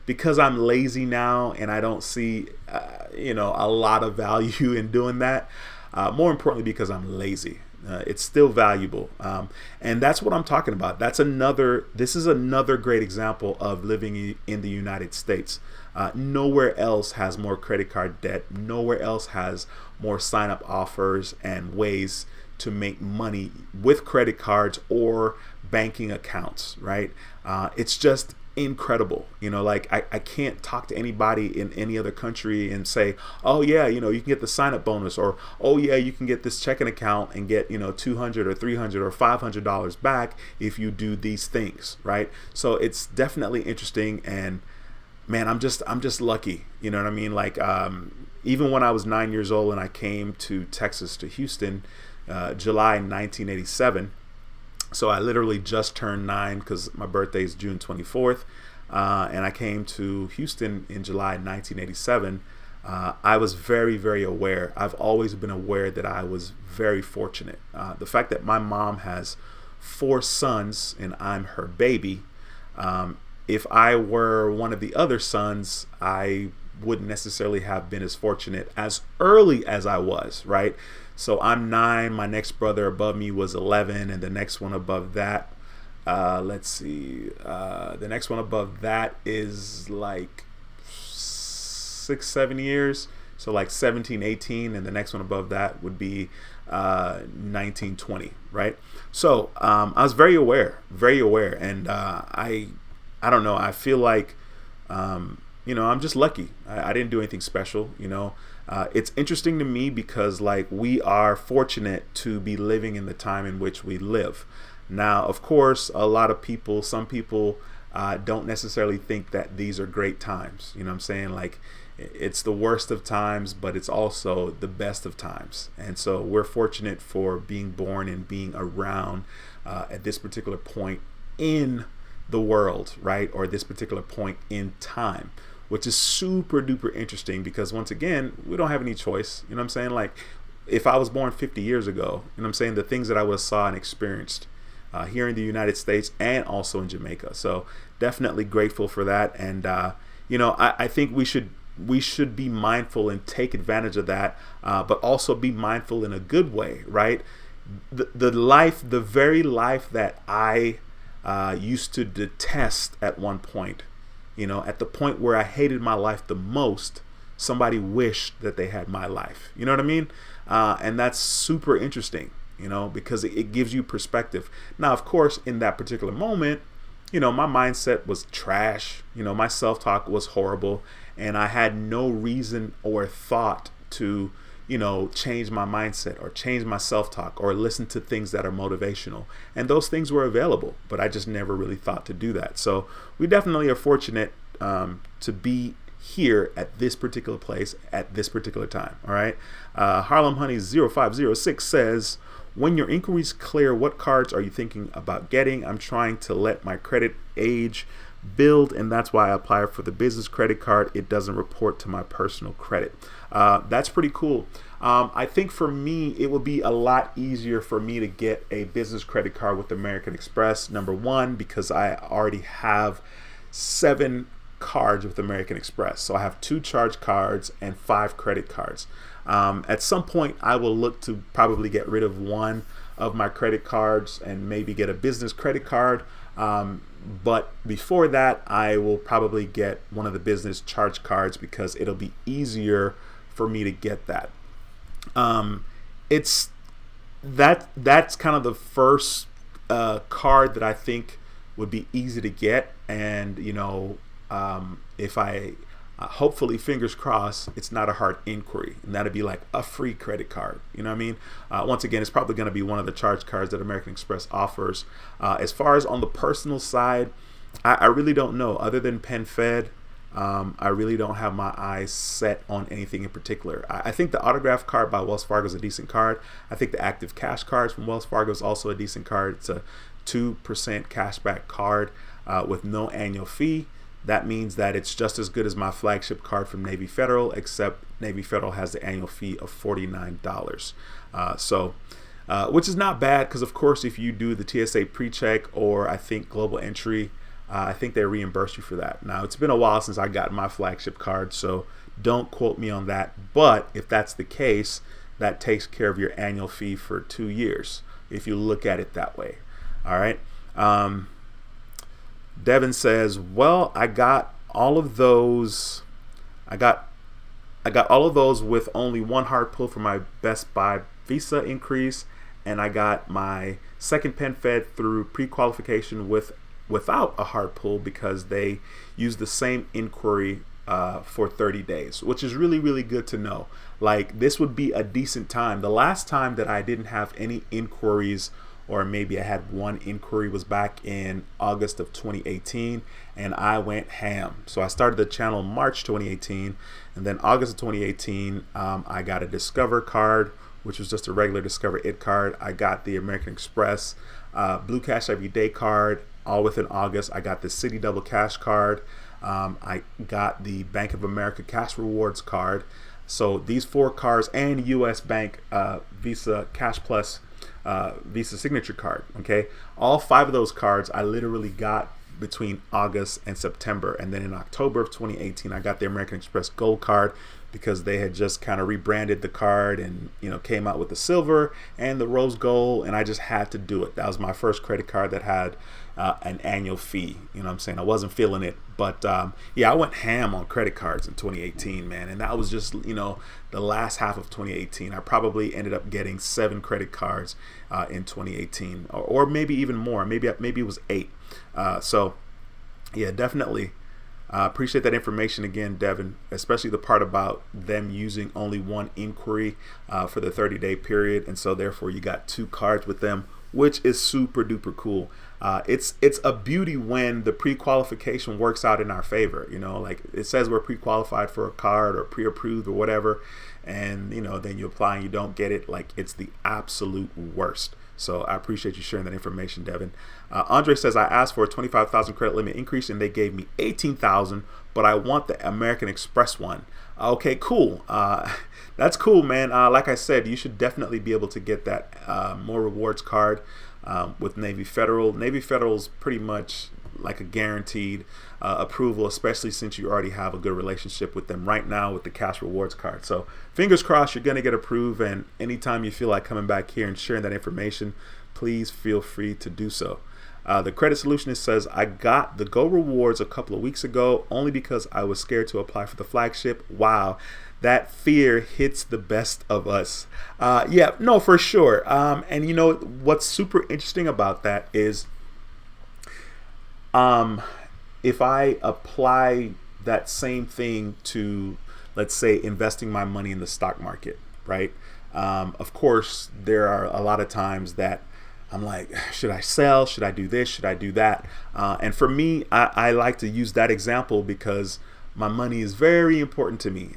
Because I'm lazy now and I don't see a lot of value in doing that. More importantly, because I'm lazy. It's still valuable, and that's what I'm talking about. This is another great example of living in the United States. Nowhere else has more credit card debt. Nowhere else has more sign-up offers and ways to make money with credit cards or banking accounts, right? It's just incredible. Like I can't talk to anybody in any other country and say, oh yeah, you can get the sign-up bonus, or oh yeah, you can get this checking account and get $200 or $300 or $500 back if you do these things, right? So it's definitely interesting, and man, I'm just lucky. You know what I mean? Like even when I was 9 years old and I came to Texas, to Houston, July 1987. So I literally just turned 9 because my birthday is June 24th, and I came to Houston in July 1987. I was very, very aware. I've always been aware that I was very fortunate. The fact that my mom has 4 sons and I'm her baby. If I were one of the other sons, I wouldn't necessarily have been as fortunate as early as I was, right? So I'm 9, my next brother above me was 11, and the next one above that, let's see, the next one above that is like 6, 7 years. So like 17, 18, and the next one above that would be 19, 20, right? So I was very aware, and I don't know. I feel like I'm just lucky. I didn't do anything special. It's interesting to me because like we are fortunate to be living in the time in which we live. Now, of course, some people don't necessarily think that these are great times. You know what I'm saying? Like, it's the worst of times, but it's also the best of times. And so we're fortunate for being born and being around at this particular point in the world, right? Or this particular point in time, which is super duper interesting because once again, we don't have any choice. You know what I'm saying? Like, if I was born 50 years ago, you know what I'm saying, the things that I would have saw and experienced here in the United States and also in Jamaica. So definitely grateful for that. And I think we should be mindful and take advantage of that, but also be mindful in a good way, right? The very life that I used to detest at one point, at the point where I hated my life the most, somebody wished that they had my life. You know what I mean? And that's super interesting, because it gives you perspective. Now, of course, in that particular moment, my mindset was trash. My self-talk was horrible, and I had no reason or thought to, change my mindset or change my self-talk or listen to things that are motivational. And those things were available, but I just never really thought to do that. So we definitely are fortunate to be here at this particular place at this particular time. All right. Harlem Honey 0506 says, when your inquiries clear, what cards are you thinking about getting? I'm trying to let my credit age build, and that's why I apply for the business credit card. It doesn't report to my personal credit. That's pretty cool. I think for me, it would be a lot easier for me to get a business credit card with American Express. Number one, because I already have 7 cards with American Express. So I have 2 charge cards and 5 credit cards. At some point, I will look to probably get rid of one of my credit cards and maybe get a business credit card. But before that, I will probably get one of the business charge cards because it'll be easier for me to get that. That's kind of the first card that I think would be easy to get. And if I hopefully, fingers crossed, it's not a hard inquiry, and that'd be like a free credit card. You know what I mean? Once again, it's probably going to be one of the charge cards that American Express offers. As far as on the personal side, I really don't know. Other than PenFed, I really don't have my eyes set on anything in particular. I think the autograph card by Wells Fargo is a decent card. I think the active cash cards from Wells Fargo is also a decent card. It's a 2% cashback card with no annual fee. That means that it's just as good as my flagship card from Navy Federal, except Navy Federal has the annual fee of $49. Which is not bad because, of course, if you do the TSA PreCheck or I think Global Entry, I think they reimburse you for that. Now, it's been a while since I got my flagship card, so don't quote me on that. But if that's the case, that takes care of your annual fee for 2 years, if you look at it that way. All right. Devin says, well, I got all of those. I got all of those with only one hard pull for my Best Buy Visa increase, and I got my second PenFed through pre-qualification without a hard pull because they use the same inquiry for 30 days, which is really, really good to know. Like, this would be a decent time. The last time that I didn't have any inquiries, or maybe I had one inquiry, was back in August of 2018, and I went ham. So I started the channel March 2018, and then August of 2018, I got a Discover card, which was just a regular Discover It card. I got the American Express Blue Cash Everyday card, all within August. I got the City Double Cash card. I got the Bank of America Cash Rewards card. So these 4 cards and US Bank Visa Cash Plus Visa Signature card. Okay, all 5 of those cards I literally got between August and September. And then in October of 2018, I got the American Express Gold card because they had just kind of rebranded the card and, came out with the silver and the rose gold. And I just had to do it. That was my first credit card that had an annual fee. You know what I'm saying? I wasn't feeling it. But I went ham on credit cards in 2018, man. And that was just, the last half of 2018. I probably ended up getting 7 credit cards in 2018, or maybe even more. Maybe it was 8. So yeah, definitely appreciate that information again, Devin, especially the part about them using only one inquiry for the 30-day period. And so therefore you got 2 cards with them, which is super duper cool. It's a beauty when the pre-qualification works out in our favor. Like it says we're pre-qualified for a card or pre-approved or whatever, and then you apply and you don't get it. Like, it's the absolute worst. So I appreciate you sharing that information, Devin. Andre says, I asked for a 25,000 credit limit increase and they gave me 18,000, but I want the American Express one. Okay, cool. That's cool, man. Like I said, you should definitely be able to get that more rewards card with Navy Federal. Navy Federal is pretty much like a guaranteed approval, especially since you already have a good relationship with them right now with the cash rewards card. So fingers crossed you're going to get approved, and anytime you feel like coming back here and sharing that information, please feel free to do so. The credit solutionist says, I got the Go Rewards a couple of weeks ago only because I was scared to apply for the flagship. Wow, that fear hits the best of us. Yeah, no, for sure. And what's super interesting about that is if I apply that same thing to, let's say, investing my money in the stock market, right? Of course, there are a lot of times that I'm like, should I sell? Should I do this? Should I do that? And for me, I like to use that example because my money is very important to me.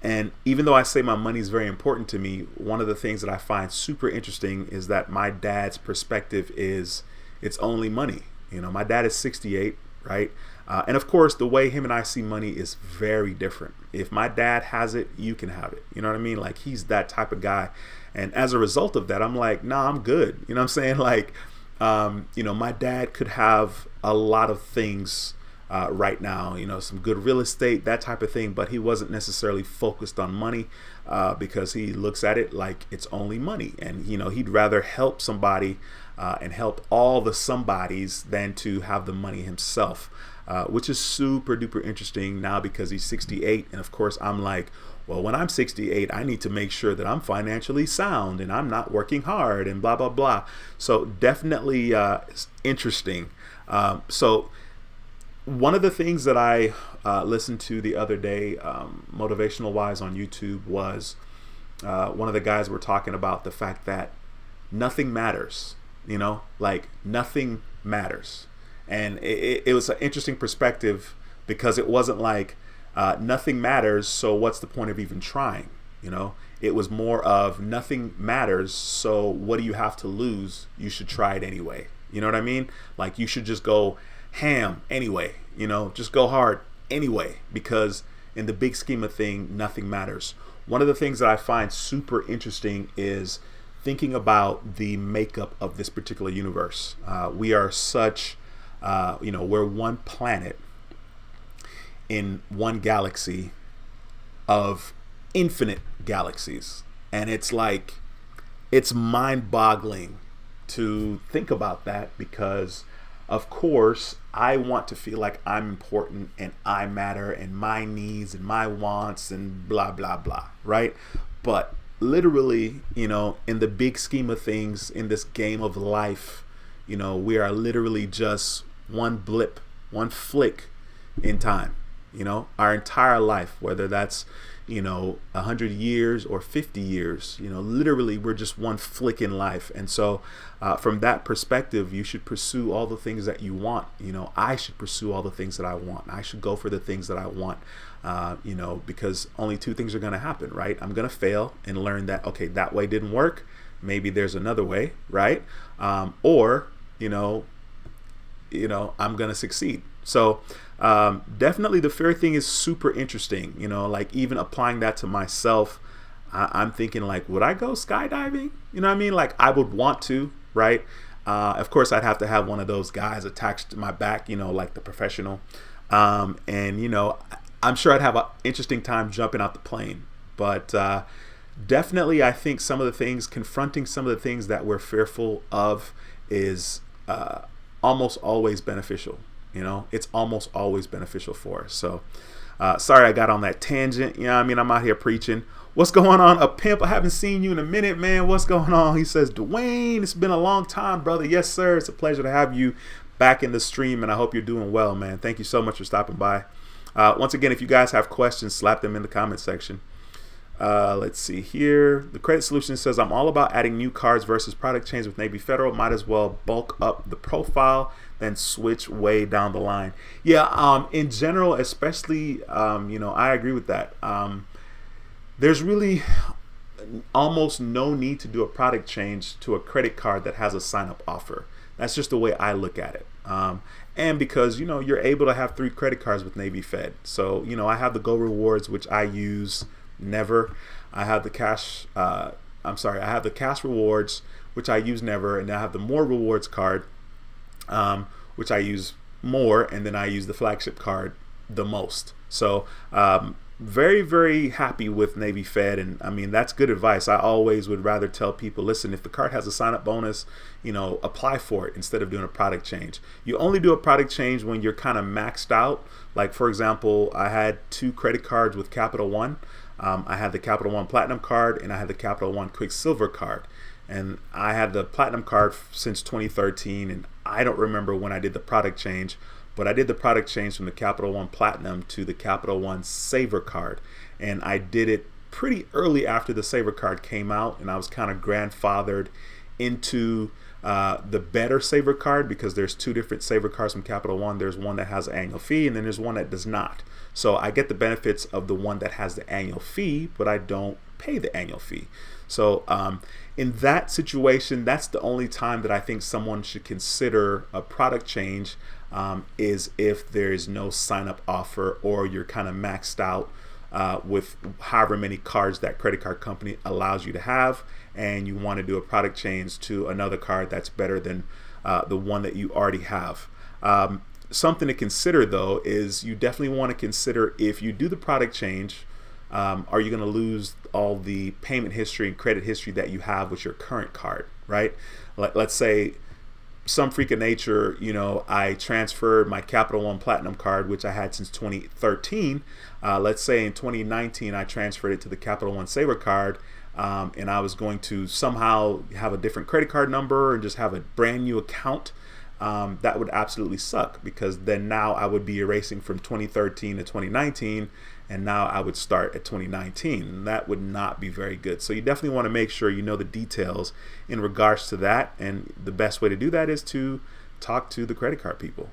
And even though I say my money is very important to me, one of the things that I find super interesting is that my dad's perspective is it's only money. My dad is 68, right? And of course, the way him and I see money is very different. If my dad has it, you can have it. You know what I mean? Like, he's that type of guy. And as a result of that, I'm like, nah, I'm good. You know what I'm saying? Like, my dad could have a lot of things right now, some good real estate, that type of thing. But he wasn't necessarily focused on money because he looks at it like it's only money. And, he'd rather help somebody and help all the somebodies than to have the money himself, which is super duper interesting now because he's 68. And of course, I'm like, well, when I'm 68, I need to make sure that I'm financially sound and I'm not working hard and blah, blah, blah. So definitely interesting. So one of the things that I listened to the other day, motivational wise on YouTube, was one of the guys were talking about the fact that nothing matters, like nothing matters. And it was an interesting perspective because it wasn't like nothing matters, so what's the point of even trying? It was more of nothing matters, so what do you have to lose? You should try it anyway. You know what I mean? Like, you should just go ham anyway, just go hard anyway, because in the big scheme of things, nothing matters. One of the things that I find super interesting is thinking about the makeup of this particular universe. We are such, we're one planet in one galaxy of infinite galaxies. And it's like, it's mind-boggling to think about that because, of course, I want to feel like I'm important and I matter and my needs and my wants and blah, blah, blah, right? But literally, in the big scheme of things, in this game of life, we are literally just one blip, one flick in time. Our entire life, whether that's 100 years or 50 years, literally we're just one flick in life. And so from that perspective, you should pursue all the things that you want. I should pursue all the things that I want. I should go for the things that I want, because only 2 things are going to happen, right? I'm going to fail and learn that, okay, that way didn't work. Maybe there's another way, right? Or I'm going to succeed. So definitely the fear thing is super interesting. Like, even applying that to myself, I'm thinking like, would I go skydiving? You know what I mean? Like, I would want to, right? Of course, I'd have to have one of those guys attached to my back, like the professional. And, I'm sure I'd have an interesting time jumping out the plane. But definitely, I think confronting some of the things that we're fearful of is almost always beneficial. It's almost always beneficial for us. So sorry I got on that tangent. I'm out here preaching. What's going on, a pimp? I haven't seen you in a minute, man. What's going on? He says, Dwayne, it's been a long time, brother. Yes, sir. It's a pleasure to have you back in the stream, and I hope you're doing well, man. Thank you so much for stopping by. Once again, if you guys have questions, slap them in the comment section. Let's see here. The Credit Solution says, I'm all about adding new cards versus product change with Navy Federal. Might as well bulk up the profile, then switch way down the line. Yeah, in general, especially, I agree with that. There's really almost no need to do a product change to a credit card that has a sign-up offer. That's just the way I look at it. And because, you're able to have 3 credit cards with Navy Fed. So, I have the Go Rewards, which I use never. I have the cash, I have the cash rewards, which I use never. And I have the More Rewards card, which I use more. And then I use the flagship card the most. So, very, very happy with Navy Fed. And that's good advice. I always would rather tell people, listen, if the card has a sign-up bonus, apply for it instead of doing a product change. You only do a product change when you're kind of maxed out. Like, for example, I had 2 credit cards with Capital One. I had the Capital One Platinum card and I had the Capital One Quicksilver card. And I had the Platinum card since 2013. And I don't remember when I did the product change. But I did the product change from the Capital One Platinum to the Capital One Saver card. And I did it pretty early after the Saver card came out. And I was kind of grandfathered into the better Saver card, because there's 2 different Saver cards from Capital One. There's one that has an annual fee and then there's one that does not. So I get the benefits of the one that has the annual fee, but I don't pay the annual fee. So in that situation, that's the only time that I think someone should consider a product change, is if there is no sign-up offer or you're kind of maxed out with however many cards that credit card company allows you to have, and you want to do a product change to another card that's better than the one that you already have. Something to consider, though, is you definitely want to consider, if you do the product change, are you going to lose all the payment history and credit history that you have with your current card, right? Let's say some freak of nature, I transferred my Capital One Platinum card, which I had since 2013. Let's say in 2019, I transferred it to the Capital One Saver card, and I was going to somehow have a different credit card number and just have a brand new account. That would absolutely suck, because then now I would be erasing from 2013 to 2019, and now I would start at 2019. And that would not be very good. So you definitely want to make sure you know the details in regards to that. And the best way to do that is to talk to the credit card people.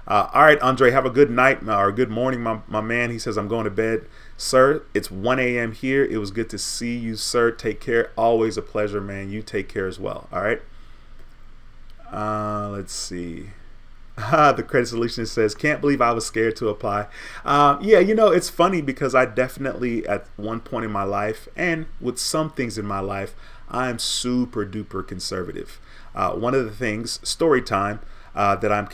All right, Andre, have a good night or good morning, my man. He says, I'm going to bed. Sir, it's 1 a.m. here. It was good to see you, sir. Take care. Always a pleasure, man. You take care as well. All right. Let's see. The Credit Solution says, can't believe I was scared to apply. Yeah, it's funny, because I definitely, at one point in my life, and with some things in my life, I'm super duper conservative. One of the things, story time, that I'm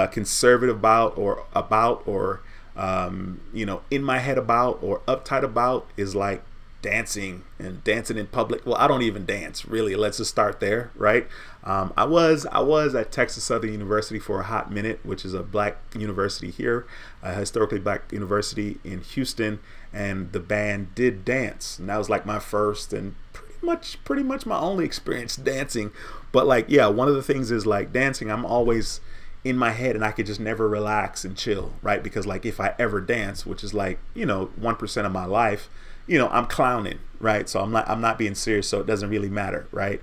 conservative about, or in my head about, or uptight about, is like dancing in public. Well, I don't even dance, really. Let's just start there, right? I was at Texas Southern University for a hot minute, which is a black university here, a historically black university in Houston, and the band did dance, and that was like my first and pretty much my only experience dancing. But like, yeah, one of the things is like dancing, I'm always in my head and I could just never relax and chill, right? Because like, if I ever dance, which is like 1% of my life, I'm clowning, right? So I'm not being serious, so it doesn't really matter, right?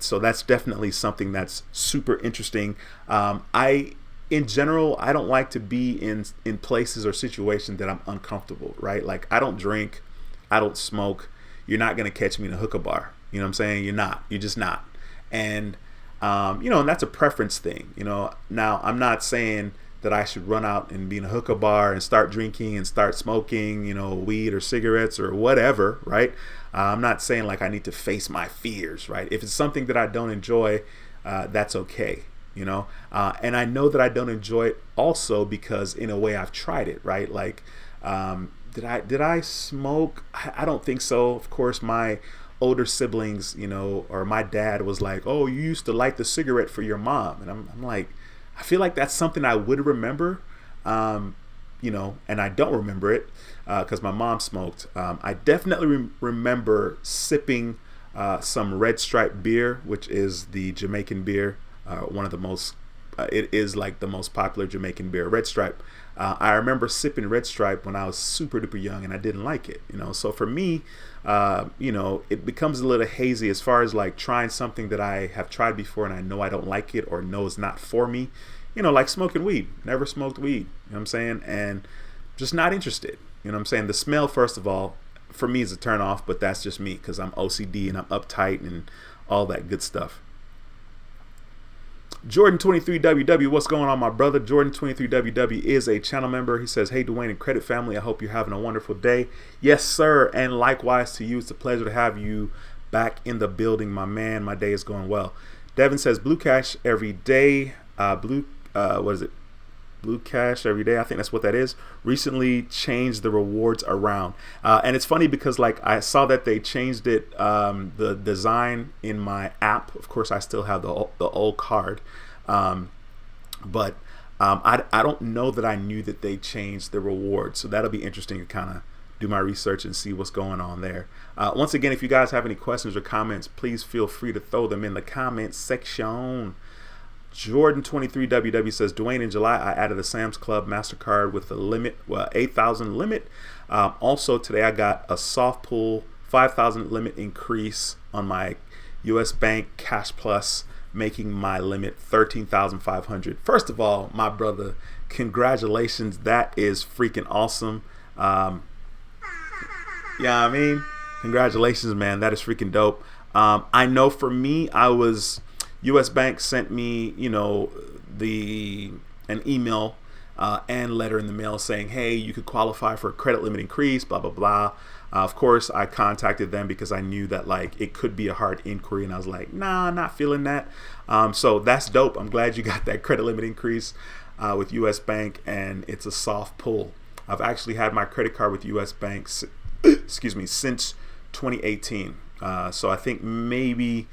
So that's definitely something that's super interesting. In general, I don't like to be in places or situations that I'm uncomfortable, right? Like, I don't drink, I don't smoke. You're not gonna catch me in a hookah bar. You know what I'm saying? You're just not. And and that's a preference thing. Now, I'm not saying that I should run out and be in a hookah bar and start drinking and start smoking, weed or cigarettes or whatever, right? I'm not saying like I need to face my fears, right? If it's something that I don't enjoy, that's okay, and I know that I don't enjoy it also because in a way I've tried it, right? Like, did I smoke? I don't think so. Of course, my older siblings, or my dad was like, oh, you used to light the cigarette for your mom. And I'm like, I feel like that's something I would remember, and I don't remember it because my mom smoked. I definitely remember sipping some Red Stripe beer, which is the Jamaican beer, one of the most, it is like the most popular Jamaican beer, Red Stripe. I remember sipping Red Stripe when I was super duper young and I didn't like it, So for me, it becomes a little hazy as far as like trying something that I have tried before and I know I don't like it or know it's not for me, like smoking weed. Never smoked weed, you know what I'm saying? And just not interested, you know what I'm saying? The smell, first of all, for me is a turn off, but that's just me because I'm OCD and I'm uptight and all that good stuff. Jordan23WW, what's going on, my brother? Jordan23WW is a channel member. He says, hey, Dwayne and Credit family, I hope you're having a wonderful day. Yes, sir. And likewise to you. It's a pleasure to have you back in the building, my man. My day is going well. Devin says, Blue Cash every day. What is it? Blue Cash every day. I think that's what that is. Recently changed the rewards around. And it's funny because like I saw that they changed it, the design in my app. Of course, I still have the old card. But I don't know that I knew that they changed the rewards. So that'll be interesting to kind of do my research and see what's going on there. Once again, if you guys have any questions or comments, please feel free to throw them in the comments section. Jordan23WW says, Dwayne, in July, I added a Sam's Club MasterCard with a limit, 8,000 limit. Also, today I got a soft pull 5,000 limit increase on my U.S. Bank Cash Plus, making my limit 13,500. First of all, my brother, congratulations. That is freaking awesome. Yeah, I mean, congratulations, man. That is freaking dope. I know for me, U.S. Bank sent me, an email and letter in the mail saying, hey, you could qualify for a credit limit increase, blah, blah, blah. Of course, I contacted them because I knew that like it could be a hard inquiry, and I was like, nah, not feeling that. So that's dope. I'm glad you got that credit limit increase with U.S. Bank, and it's a soft pull. I've actually had my credit card with U.S. Bank, since 2018. So I think maybe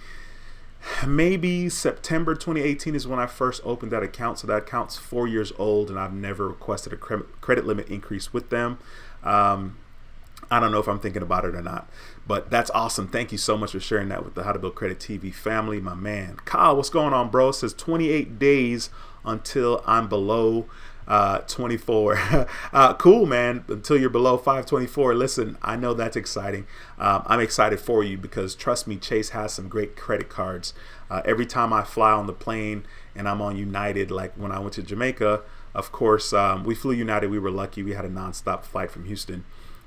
September 2018 is when I first opened that account. So that account's 4 years old, and I've never requested a credit limit increase with them. I don't know if I'm thinking about it or not, but that's awesome. Thank you so much for sharing that with the How to Build Credit TV family, my man. Kyle, what's going on, bro? It says 28 days until I'm below 24. Cool, man. Until you're below 524. Listen, I know that's exciting. I'm excited for you because trust me, Chase has some great credit cards. Every time I fly on the plane and I'm on United, like when I went to Jamaica, of course, we flew United. We were lucky. We had a nonstop flight from Houston.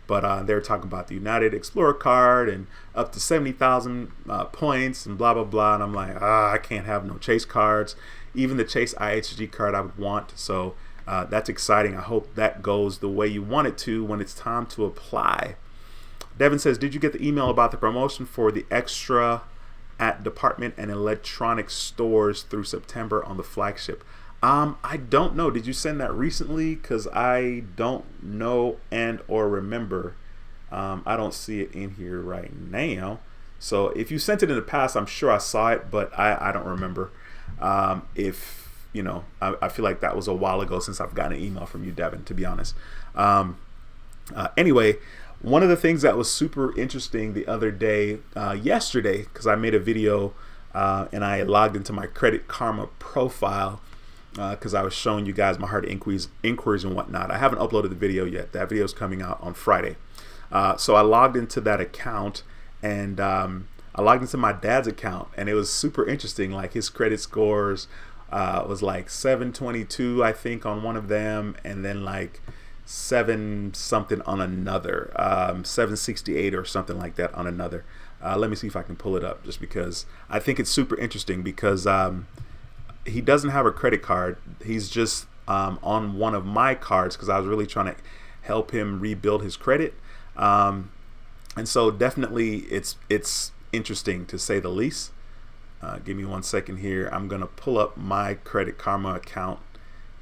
But they were talking about the United Explorer card and up to 70,000 points and blah, blah, blah. And I'm like, I can't have no Chase cards. Even the Chase IHG card I would want. So that's exciting. I hope that goes the way you want it to when it's time to apply. Devin says, did you get the email about the promotion for the extra at department and electronic stores through September on the flagship? I don't know. Did you send that recently? Because I don't know and or remember. I don't see it in here right now. So if you sent it in the past, I'm sure I saw it, but I don't remember. I feel like that was a while ago since I've gotten an email from you, Devin, to be honest. Anyway, one of the things that was super interesting the other day, yesterday, because I made a video and I logged into my Credit Karma profile, because I was showing you guys my hard inquiries and whatnot. I haven't uploaded the video yet. That video is coming out on Friday. So I logged into that account, and I logged into my dad's account, and it was super interesting. Like his credit scores was like 722, I think, on one of them, and then like 7 something on another, 768 or something like that on another. Let me see if I can pull it up, just because I think it's super interesting because he doesn't have a credit card. He's just on one of my cards because I was really trying to help him rebuild his credit. And so definitely it's interesting to say the least. Give me 1 second here. I'm going to pull up my Credit Karma account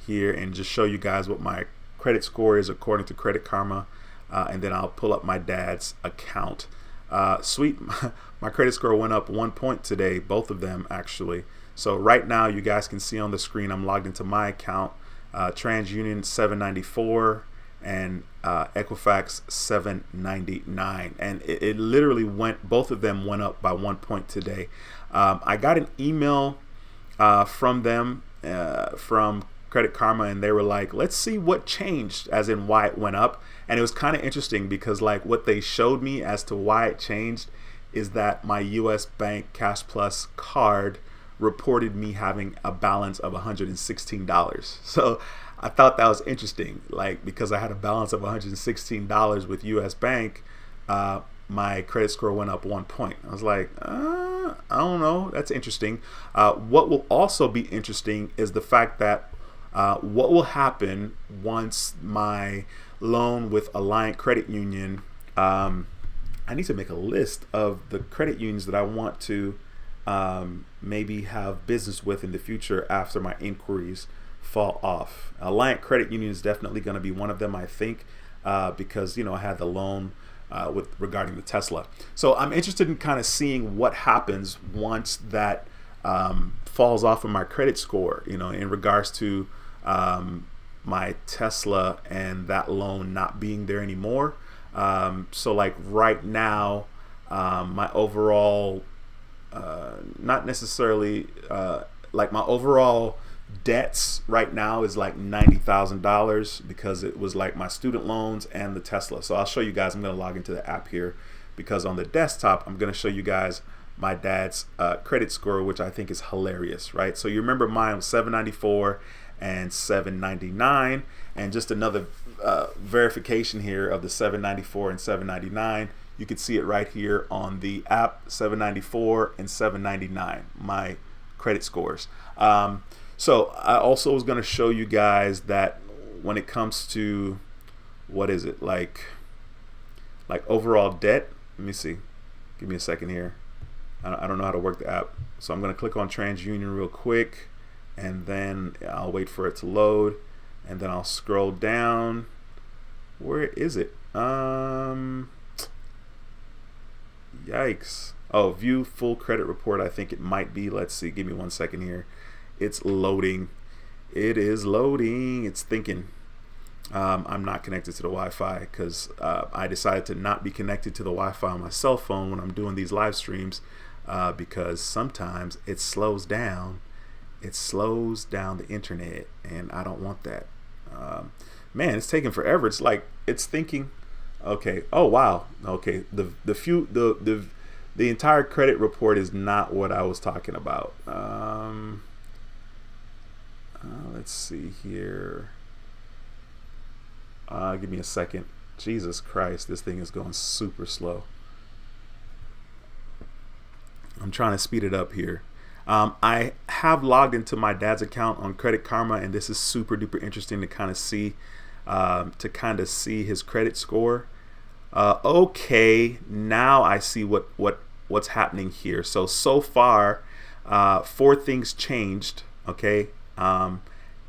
here and just show you guys what my credit score is according to Credit Karma. And then I'll pull up my dad's account. Sweet. My credit score went up 1 point today, both of them actually. So right now you guys can see on the screen I'm logged into my account. TransUnion 794 and Equifax 799, and it literally both of them went up by 1 point today. I got an email from them from Credit Karma, and they were like, let's see what changed, as in why it went up. And it was kind of interesting because like what they showed me as to why it changed is that my US Bank Cash Plus card reported me having a balance of $116. So I thought that was interesting, like because I had a balance of $116 with US Bank, my credit score went up 1 point. I was like, I don't know, that's interesting. What will also be interesting is the fact that what will happen once my loan with Alliant Credit Union, I need to make a list of the credit unions that I want to maybe have business with in the future after my inquiries fall off. Alliant Credit Union is definitely going to be one of them, I think, because I had the loan regarding the Tesla. So I'm interested in kind of seeing what happens once that falls off of my credit score, in regards to my Tesla and that loan not being there anymore. So like right now, my overall, not necessarily like my overall debts right now is like $90,000 because it was like my student loans and the Tesla. So I'll show you guys. I'm going to log into the app here because on the desktop I'm going to show you guys my dad's credit score, which I think is hilarious, right? So you remember mine was 794 and 799, and just another verification here of the 794 and 799. You can see it right here on the app, 794 and 799, my credit scores. So I also was going to show you guys that when it comes to, what is it, like overall debt, let me see, give me a second here. I don't know how to work the app. So I'm going to click on TransUnion real quick, and then I'll wait for it to load, and then I'll scroll down. Where is it? Yikes. Oh, view full credit report. I think it might be. Let's see. Give me 1 second here. It's loading. It is loading. It's thinking. I'm not connected to the Wi-Fi because I decided to not be connected to the Wi-Fi on my cell phone when I'm doing these live streams because sometimes it slows down. It slows down the internet, and I don't want that. Man, it's taking forever. It's like it's thinking. Okay. Oh wow. Okay. The entire credit report is not what I was talking about. Let's see here. Give me a second. Jesus Christ, this thing is going super slow. I'm trying to speed it up here. I have logged into my dad's account on Credit Karma, and this is super duper interesting to kind of see his credit score. Okay, now I see what's happening here. So far, 4 things changed. Okay.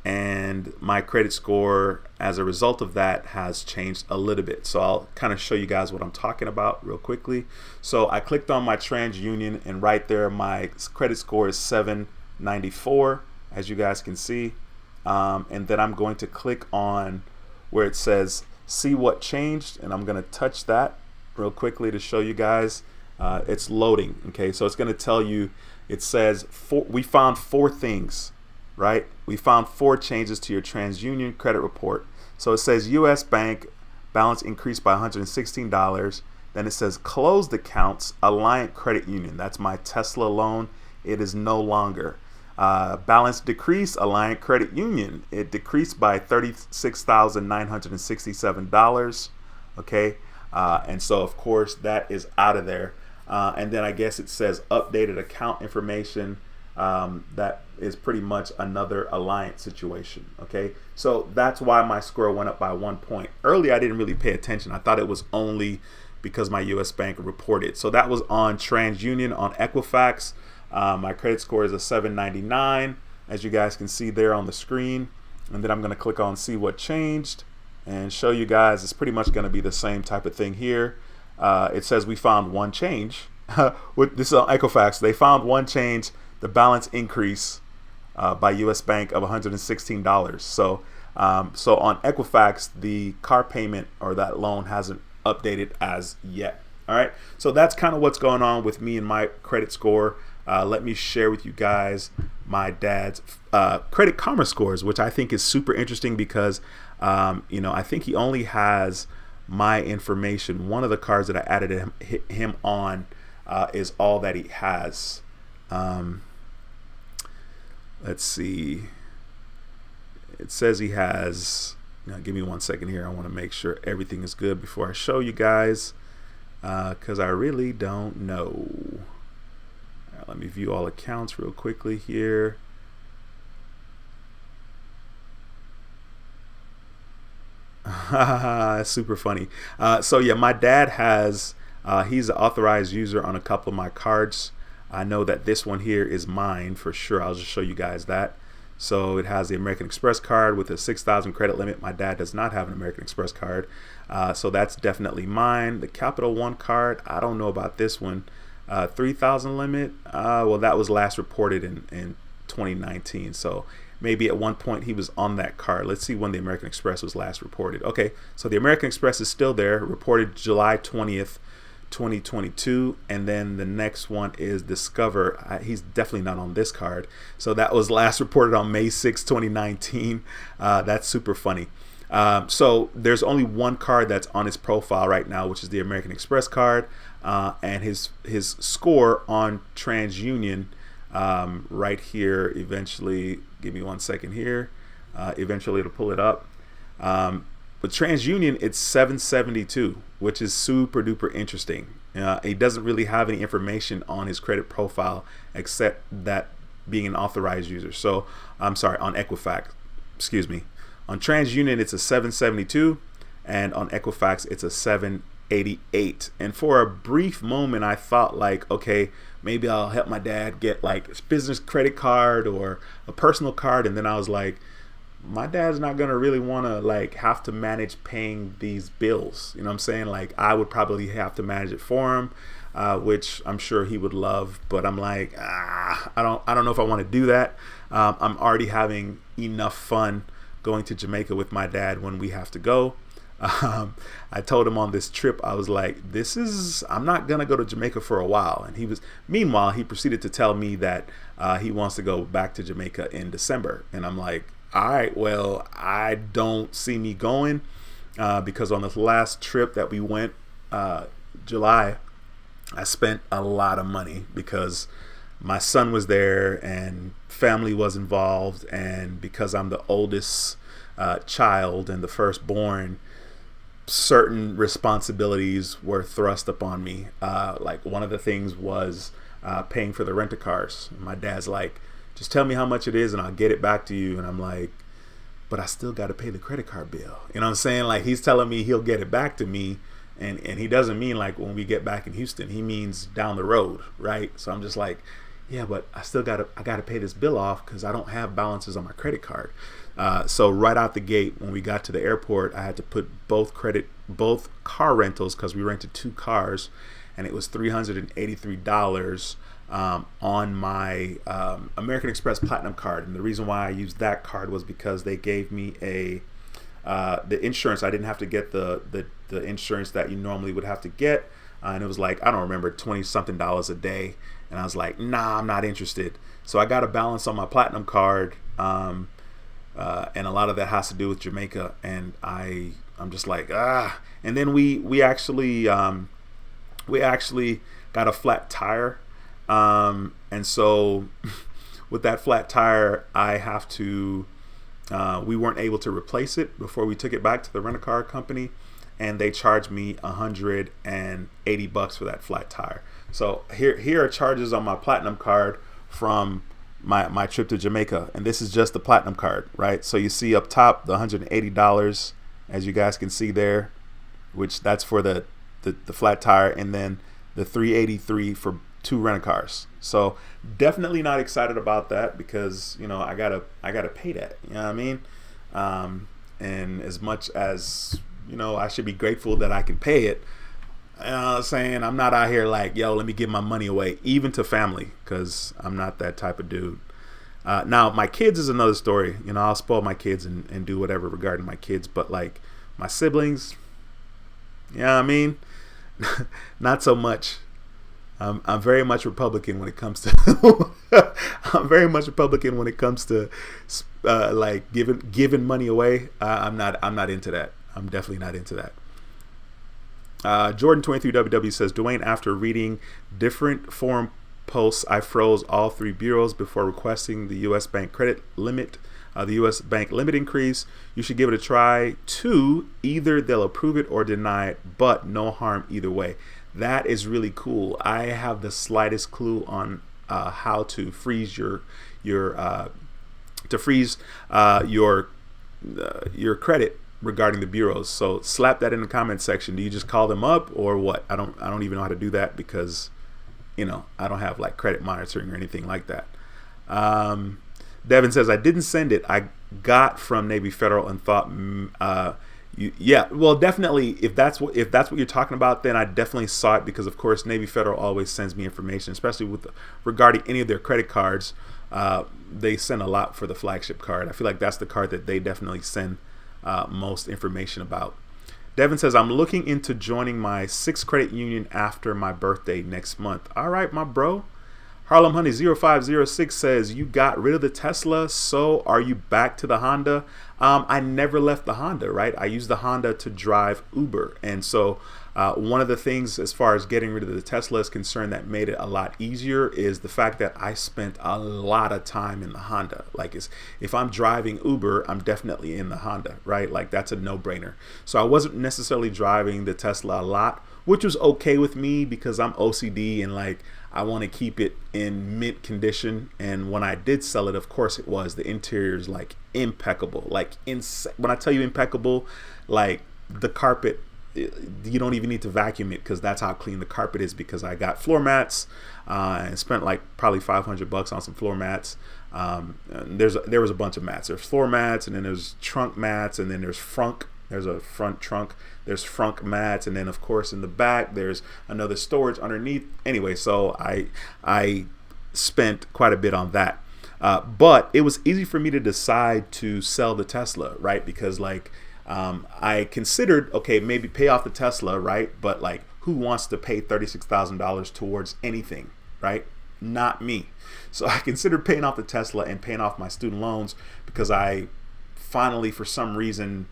And my credit score as a result of that has changed a little bit. So I'll kind of show you guys what I'm talking about real quickly. So I clicked on my TransUnion, and right there my credit score is 794, as you guys can see. And then I'm going to click on where it says see what changed, and I'm going to touch that real quickly to show you guys. It's loading. Okay, so it's going to tell you, it says we found 4 things. Right? We found 4 changes to your TransUnion credit report. So it says US Bank balance increased by $116. Then it says closed accounts, Alliant Credit Union. That's my Tesla loan. It is no longer. Balance decreased, Alliant Credit Union. It decreased by $36,967. Okay. And so of course that is out of there. And then I guess it says updated account information. that is pretty much another alliance situation. Okay, so that's why my score went up by 1 point. Earlier, I didn't really pay attention. I thought it was only because my U.S. bank reported. So that was on TransUnion. On Equifax, my credit score is a 799, as you guys can see there on the screen. And then I'm going to click on see what changed and show you guys it's pretty much going to be the same type of thing here. It says we found one change. This is on Equifax. They found one change, the balance increase by U.S. Bank of $116. So on Equifax, the car payment or that loan hasn't updated as yet. All right, so that's kind of what's going on with me and my credit score. Let me share with you guys my dad's Credit Karma scores, which I think is super interesting because I think he only has my information. One of the cards that I added him on is all that he has. Let's see. It says he has. Now, give me 1 second here. I want to make sure everything is good before I show you guys, because I really don't know. All right, let me view all accounts real quickly here. Super funny. So yeah, my dad has. He's an authorized user on a couple of my cards. I know that this one here is mine for sure. I'll just show you guys that. So it has the American Express card with a 6,000 credit limit. My dad does not have an American Express card. So that's definitely mine. The Capital One card, I don't know about this one. 3,000 limit. Well, that was last reported in 2019. So maybe at one point he was on that card. Let's see when the American Express was last reported. Okay, so the American Express is still there, reported July 20th. 2022, and then the next one is Discover. He's definitely not on this card, so that was last reported on May 6, 2019. That's super funny. So there's only one card that's on his profile right now, which is the American Express card, and his score on TransUnion right here. Eventually, give me 1 second here. Eventually it'll pull it up. With TransUnion, it's 772, which is super duper interesting. He doesn't really have any information on his credit profile except that being an authorized user. So I'm sorry, on Equifax, excuse me. On TransUnion, it's a 772, and on Equifax, it's a 788. And for a brief moment, I thought like, okay, maybe I'll help my dad get like a business credit card or a personal card. And then I was like, my dad's not gonna really want to like have to manage paying these bills. You know what I'm saying? Like I would probably have to manage it for him, which I'm sure he would love. But I'm like, I don't know if I want to do that. I'm already having enough fun going to Jamaica with my dad when we have to go. I told him on this trip, I was like, I'm not gonna go to Jamaica for a while. And meanwhile, he proceeded to tell me that he wants to go back to Jamaica in December. And I'm like, all right, well, I don't see me going because on this last trip that we went, July, I spent a lot of money because my son was there and family was involved, and because I'm the oldest child and the firstborn, certain responsibilities were thrust upon me. Like one of the things was paying for the rent-a-cars. My dad's like, just tell me how much it is and I'll get it back to you. And I'm like, but I still got to pay the credit card bill. You know what I'm saying? Like he's telling me he'll get it back to me. And he doesn't mean like when we get back in Houston, he means down the road. Right. So I'm just like, yeah, but I got to pay this bill off because I don't have balances on my credit card. So right out the gate, when we got to the airport, I had to put both car rentals, because we rented 2 cars, and it was $383 on my American Express Platinum card. And the reason why I used that card was because they gave me the insurance. I didn't have to get the insurance that you normally would have to get, and it was like, I don't remember, $20-something a day. And I was like, nah, I'm not interested. So I got a balance on my Platinum card, and a lot of that has to do with Jamaica. And I'm just like, And then we actually got a flat tire. And so with that flat tire, we weren't able to replace it before we took it back to the rent-a-car company, and they charged me $180 for that flat tire. So here are charges on my Platinum card from my trip to Jamaica, and this is just the platinum card, right? So you see up top the $180, as you guys can see there, which that's for the flat tire, and then the $383 for 2 rent-a-cars. So definitely not excited about that, because I gotta pay that. You know what I mean? And as much as I should be grateful that I can pay it, saying I'm not out here like, yo, let me give my money away, even to family, because I'm not that type of dude. Now my kids is another story. I'll spoil my kids and do whatever regarding my kids, but like my siblings, you know what I mean? Not so much. I'm very much Republican when it comes to I'm very much Republican when it comes to like giving money away. I'm not into that. I'm definitely not into that. Jordan 23WW says, Dwayne, after reading different forum posts, I froze all 3 bureaus before requesting the U.S. bank credit limit, the U.S. bank limit increase. You should give it a try too. Either they'll approve it or deny it, but no harm either way. That is really cool. I have the slightest clue on how to freeze your credit regarding the bureaus. So slap that in the comment section. Do you just call them up or what? I don't even know how to do that, because I don't have like credit monitoring or anything like that. Devin says, I didn't send it. I got from Navy Federal and thought yeah, well, definitely, if that's what you're talking about, then I definitely saw it, because of course Navy Federal always sends me information, especially regarding any of their credit cards. They send a lot for the flagship card. I feel like that's the card that they definitely send most information about. Devin says, I'm looking into joining my 6th credit union after my birthday next month. All right, my bro. Harlem Honey 0506 says, you got rid of the Tesla, so are you back to the Honda? I never left the Honda, right? I use the Honda to drive Uber. And so one of the things as far as getting rid of the Tesla is concerned that made it a lot easier is the fact that I spent a lot of time in the Honda. Like, if I'm driving Uber, I'm definitely in the Honda, right? Like, that's a no-brainer. So I wasn't necessarily driving the Tesla a lot, which was okay with me, because I'm OCD and like I want to keep it in mint condition. And when I did sell it, of course it was. The interior is like impeccable. Like, when I tell you impeccable, like the carpet, you don't even need to vacuum it, because that's how clean the carpet is, because I got floor mats and spent like probably $500 on some floor mats. There was a bunch of mats. There's floor mats, and then there's trunk mats, and then there's frunk. There's a front trunk. There's frunk mats, and then of course in the back there's another storage underneath. Anyway, so I spent quite a bit on that. But it was easy for me to decide to sell the Tesla, right? Because like I considered, okay, maybe pay off the Tesla, right? But like, who wants to pay $36,000 towards anything, right? Not me. So I considered paying off the Tesla and paying off my student loans, because I finally, for some reason,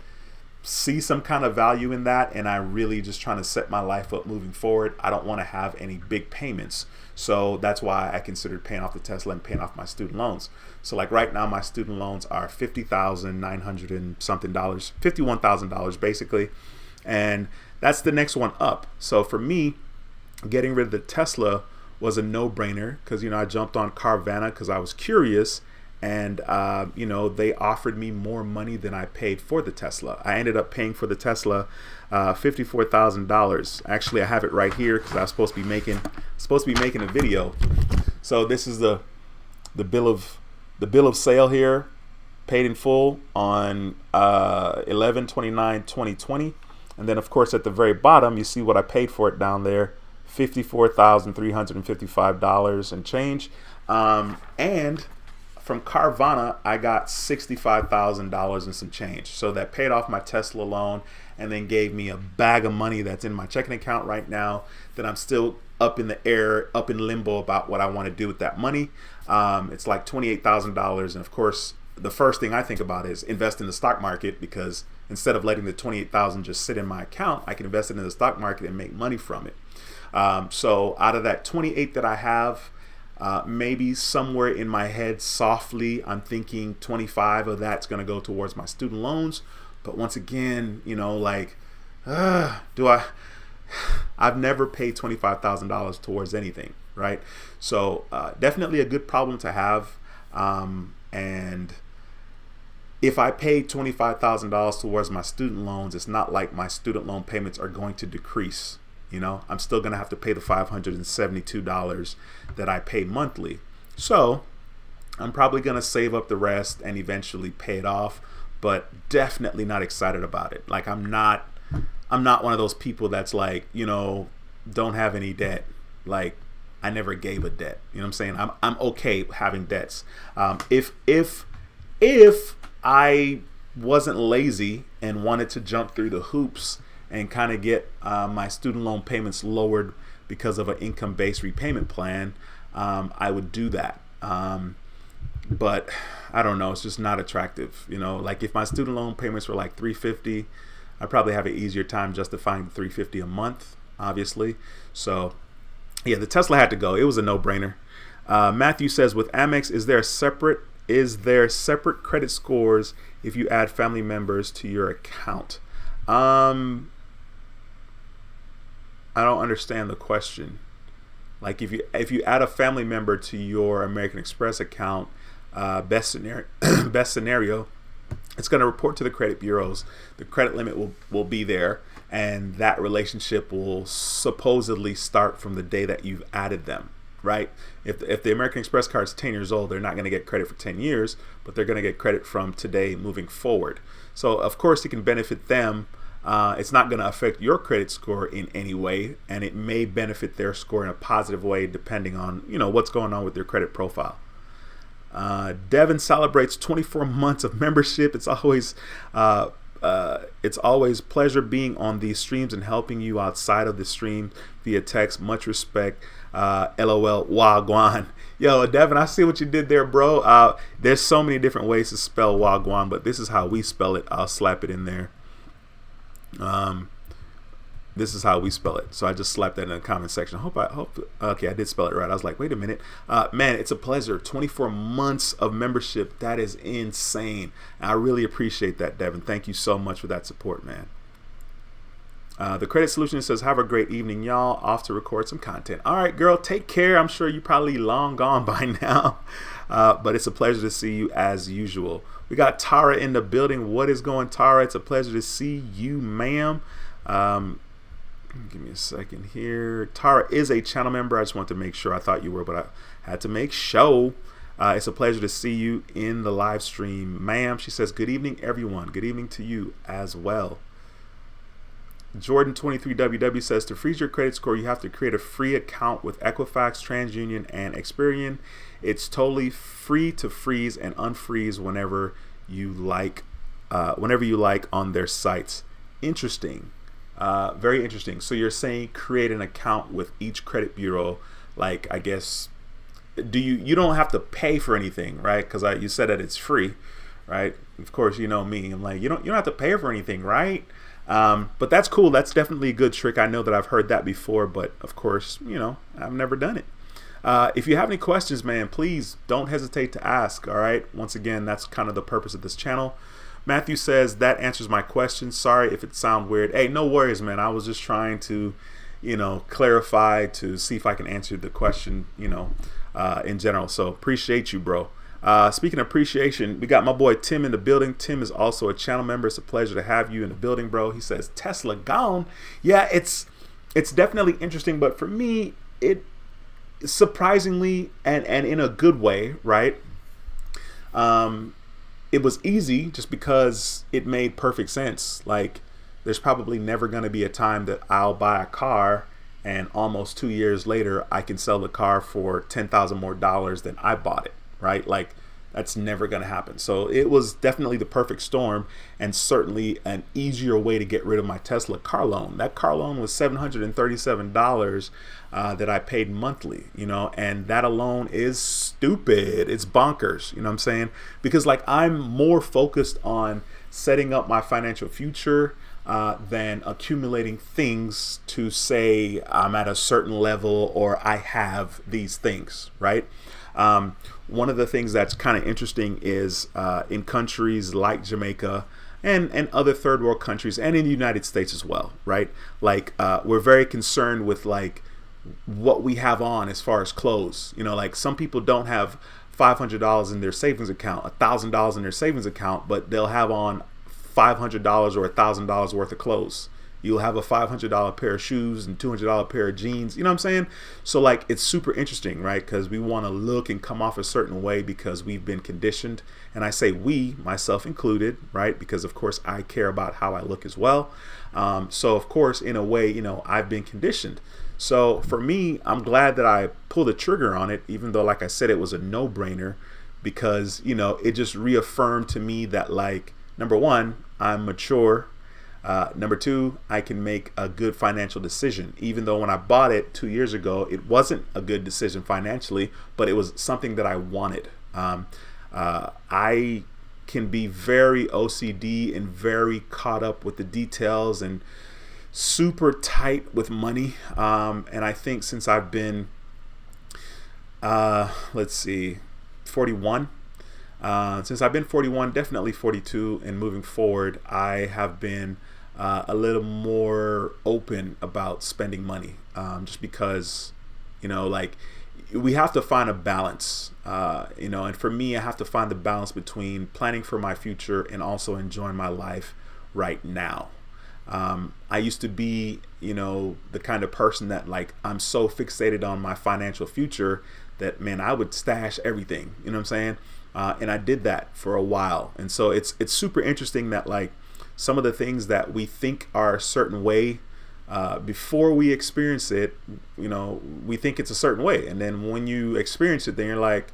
see some kind of value in that, and I really just trying to set my life up moving forward. I don't want to have any big payments, so that's why I considered paying off the Tesla and paying off my student loans. So like right now my student loans are $50,900 and something dollars, $51,000 basically, and that's the next one up. So for me, getting rid of the Tesla was a no-brainer, because I jumped on Carvana because I was curious. And they offered me more money than I paid for the Tesla. I ended up paying for the Tesla $54,000. Actually, I have it right here, because I was supposed to be making a video. So this is the bill of sale here, paid in full on 11/29/2020. And then of course at the very bottom you see what I paid for it down there, $54,355 and change. And from Carvana, I got $65,000 and some change. So that paid off my Tesla loan, and then gave me a bag of money that's in my checking account right now that I'm still up in the air, up in limbo about what I want to do with that money. It's like $28,000. And of course, the first thing I think about is invest in the stock market, because instead of letting the $28,000 just sit in my account, I can invest it in the stock market and make money from it. So out of that 28 that I have, maybe somewhere in my head softly I'm thinking 25 of that's going to go towards my student loans. But once again, I've never paid $25,000 towards anything, right? So definitely a good problem to have. And if I pay $25,000 towards my student loans, it's not like my student loan payments are going to decrease. I'm still going to have to pay the $572 that I pay monthly. So I'm probably going to save up the rest and eventually pay it off, but definitely not excited about it. Like I'm not one of those people that's like, don't have any debt. Like I never gave a debt. You know what I'm saying? I'm okay having debts. If I wasn't lazy and wanted to jump through the hoops and kind of get my student loan payments lowered because of an income-based repayment plan, I would do that. But I don't know, it's just not attractive. Like if my student loan payments were like $350, I'd probably have an easier time justifying the $350 a month, obviously. So yeah, the Tesla had to go. It was a no-brainer. Matthew says, with Amex, is there separate credit scores if you add family members to your account? I don't understand the question. Like if you add a family member to your American Express account, best scenario, it's going to report to the credit bureaus. The credit limit will be there, and that relationship will supposedly start from the day that you've added them, right? If the American Express card is 10 years old, they're not going to get credit for 10 years, but they're going to get credit from today moving forward. So of course it can benefit them. It's not going to affect your credit score in any way, and it may benefit their score in a positive way depending on what's going on with their credit profile. Devin celebrates 24 months of membership. It's always pleasure being on these streams and helping you outside of the stream via text. Much respect. LOL. Wagwan. Yo, Devin, I see what you did there, bro. There's so many different ways to spell Wagwan, but this is how we spell it. I'll slap it in there. This is how we spell it. So I just slapped that in the comment section. Okay, I did spell it right. I was like, wait a minute. Man, it's a pleasure. 24 months of membership. That is insane. I really appreciate that, Devin. Thank you so much for that support, man. The Credit Solution says, have a great evening, y'all. Off to record some content. All right, girl, take care. I'm sure you're probably long gone by now. But it's a pleasure to see you as usual. We got Tara in the building. What is going, Tara? It's a pleasure to see you, ma'am. Give me a second here. Tara is a channel member. I just want to make sure. I thought you were, but I had to make sure. It's a pleasure to see you in the live stream, ma'am. She says, good evening, everyone. Good evening to you as well. Jordan23WW says, to freeze your credit score, you have to create a free account with Equifax, TransUnion, and Experian. It's totally free to freeze and unfreeze whenever you like on their sites. Interesting. Very interesting. So you're saying create an account with each credit bureau. Like, I guess, you don't have to pay for anything, right? Because you said that it's free, right? Of course, you know me. I'm like, you don't have to pay for anything, right? But that's cool. That's definitely a good trick. I know that I've heard that before, but of course, I've never done it. If you have any questions, man, please don't hesitate to ask. All right. Once again, that's kind of the purpose of this channel. Matthew says that answers my question. Sorry if it sounds weird. Hey, no worries, man. I was just trying to, clarify to see if I can answer the question, in general. So appreciate you, bro. Speaking of appreciation, we got my boy Tim in the building. Tim is also a channel member. It's a pleasure to have you in the building, bro. He says Tesla gone. Yeah, it's definitely interesting, but for me, it surprisingly and in a good way, right? It was easy just because it made perfect sense. Like, there's probably never going to be a time that I'll buy a car and almost 2 years later I can sell the car for $10,000 more than I bought it, right? Like, that's never going to happen. So it was definitely the perfect storm, and certainly an easier way to get rid of my Tesla car loan. That car loan was $737 that I paid monthly, and that alone is stupid. It's bonkers, you know what I'm saying? Because like, I'm more focused on setting up my financial future than accumulating things to say I'm at a certain level or I have these things, right? One of the things that's kind of interesting is in countries like Jamaica and other third world countries, and in the United States as well, right? Like, we're very concerned with like what we have on as far as clothes. Like, some people don't have $500 in their savings account, $1,000 in their savings account, but they'll have on $500 or $1,000 worth of clothes. You'll have a $500 pair of shoes and $200 pair of jeans. You know what I'm saying? So like, it's super interesting, right? Because we want to look and come off a certain way because we've been conditioned. And I say we, myself included, right? Because of course I care about how I look as well. So of course, in a way, you know, I've been conditioned. So for me, I'm glad that I pulled the trigger on it, even though, like I said, it was a no-brainer, because, you know, it just reaffirmed to me that, like, number one, I'm mature. Number two, I can make a good financial decision. Even though when I bought it 2 years ago, it wasn't a good decision financially, but it was something that I wanted. I can be very OCD and very caught up with the details and super tight with money. And I think since I've been, 41, since I've been 41, definitely 42 and moving forward, I have been a little more open about spending money, just because, you know, like, we have to find a balance, you know, and for me, I have to find the balance between planning for my future and also enjoying my life right now. I used to be, you know, the kind of person that, like, I'm so fixated on my financial future that, man, I would stash everything, you know what I'm saying? And I did that for a while. And so it's super interesting that, like, some of the things that we think are a certain way, before we experience it, you know, we think it's a certain way. And then when you experience it, then you're like,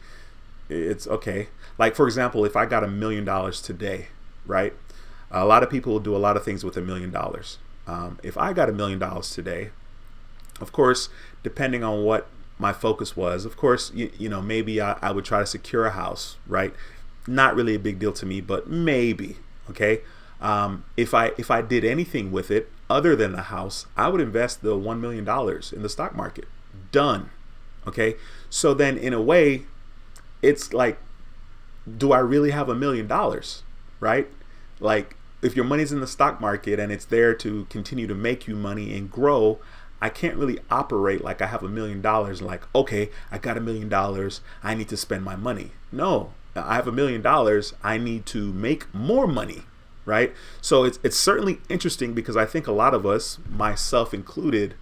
it's okay. Like, for example, if I got $1 million today, right? A lot of people will do a lot of things with $1 million. If I got $1 million today, of course, depending on what my focus was, of course, you know, maybe I would try to secure a house, right? Not really a big deal to me, but maybe, okay? If I did anything with it other than the house, I would invest the $1 million in the stock market. Done. Okay. So then in a way, it's like, do I really have $1 million? Right? Like, if your money's in the stock market and it's there to continue to make you money and grow, I can't really operate like I have $1 million and like, okay, I got $1 million, I need to spend my money. No, I have $1 million, I need to make more money. Right? So it's certainly interesting because I think a lot of us, myself included,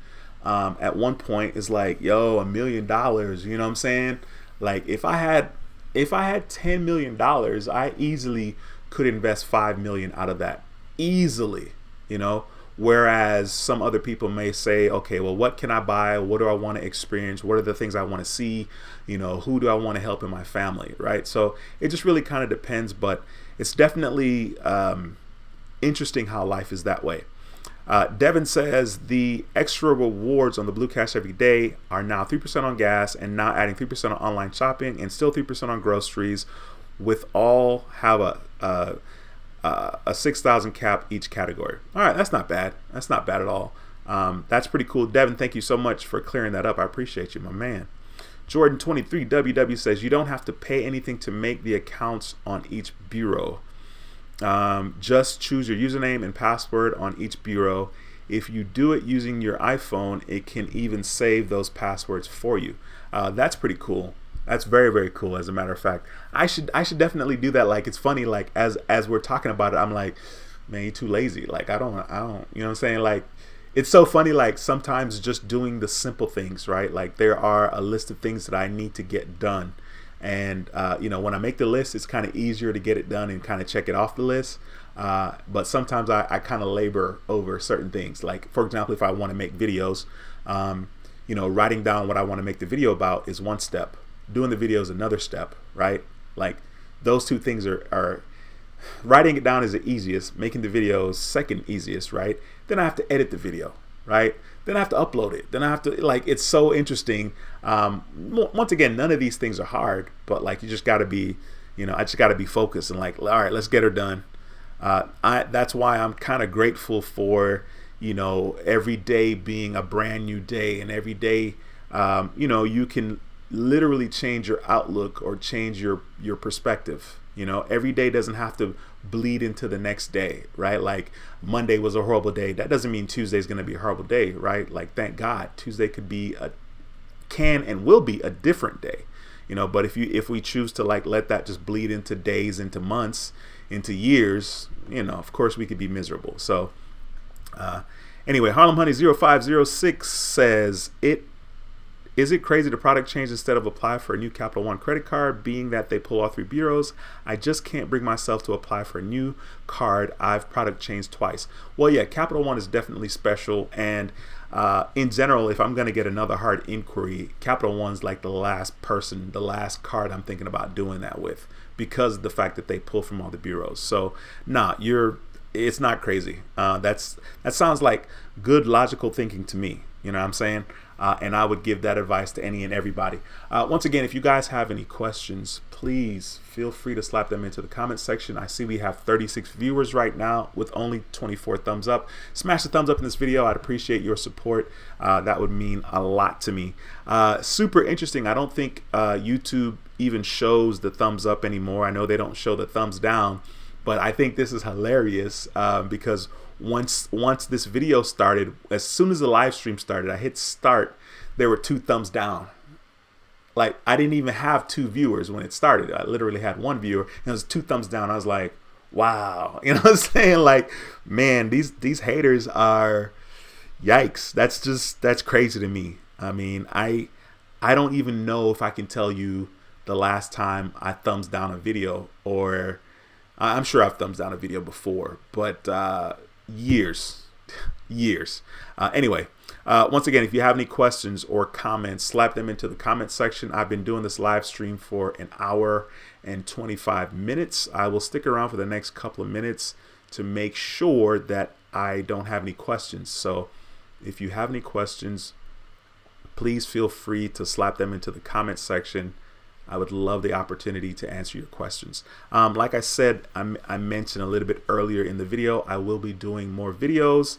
at one point is like, yo, $1 million, you know what I'm saying? Like, if I had $10 million, I easily could invest 5 million out of that easily, you know? Whereas some other people may say, okay, well, what can I buy? What do I want to experience? What are the things I want to see? You know, who do I want to help in my family? Right? So it just really kind of depends, but it's definitely interesting how life is that way. Devin says the extra rewards on the Blue Cash every day are now 3% on gas and now adding 3% on online shopping and still 3% on groceries, with all have a 6,000 cap each category. All right, that's not bad. That's not bad at all. That's pretty cool. Devin, thank you so much for clearing that up. I appreciate you, my man. Jordan 23 WW says you don't have to pay anything to make the accounts on each bureau. Just choose your username and password on each bureau. If you do it using your iPhone, it can even save those passwords for you. That's pretty cool. That's very, very cool. As a matter of fact, I should definitely do that. Like, it's funny, like, as we're talking about it, I'm like, man, you're too lazy. Like, I don't, you know what I'm saying? Like, it's so funny, like, sometimes just doing the simple things, right? Like, there are a list of things that I need to get done. And, you know, when I make the list, it's kind of easier to get it done and kind of check it off the list. But sometimes I kind of labor over certain things. Like, for example, if I want to make videos, you know, writing down what I want to make the video about is one step. Doing the video is another step, right? Like, those two things are writing it down is the easiest, making the video is second easiest, right? Then I have to edit the video, right? Then I have to upload it. Then I have to, like, it's so interesting. Once again, none of these things are hard, but, like, you just got to be, you know, I just got to be focused and, like, all right, let's get her done. That's why I'm kind of grateful for, you know, every day being a brand new day, and every day, you know, you can literally change your outlook or change your perspective. You know, every day doesn't have to bleed into the next day, right? Like, Monday was a horrible day. That doesn't mean Tuesday is going to be a horrible day, right? Like, thank God, Tuesday can and will be a different day. But if we choose to like let that just bleed into days, into months, into years, of course we could be miserable. So anyway, Harlem Honey 0506 says, is it crazy the product change instead of apply for a new Capital One credit card, being that they pull all three bureaus? I just can't bring myself to apply for a new card. I've product changed twice. Well, yeah, Capital One is definitely special. And in general, if I'm going to get another hard inquiry, Capital One's like the last card I'm thinking about doing that with, because of the fact that they pull from all the bureaus. So it's not crazy. That sounds like good logical thinking to me. You know what I'm saying? And I would give that advice to any and everybody. Once again, if you guys have any questions, please feel free to slap them into the comment section. I see we have 36 viewers right now with only 24 thumbs up. Smash the thumbs up in this video. I'd appreciate your support. That would mean a lot to me. Super interesting. I don't think YouTube even shows the thumbs up anymore. I know they don't show the thumbs down, but I think this is hilarious because once this video started, as soon as the live stream started, I hit start, there were 2 thumbs down. Like, I didn't even have 2 viewers when it started. I literally had 1 viewer, and it was 2 thumbs down. I was like, wow. You know what I'm saying? Like, man, these haters are, yikes. That's crazy to me. I mean, I don't even know if I can tell you the last time I thumbs down a video, or I'm sure I've thumbs down a video before, but years. Anyway, once again, if you have any questions or comments, slap them into the comment section. I've been doing this live stream for an hour and 25 minutes. I will stick around for the next couple of minutes to make sure that I don't have any questions. So if you have any questions, please feel free to slap them into the comment section. I would love the opportunity to answer your questions. Like I said, I mentioned a little bit earlier in the video, I will be doing more videos.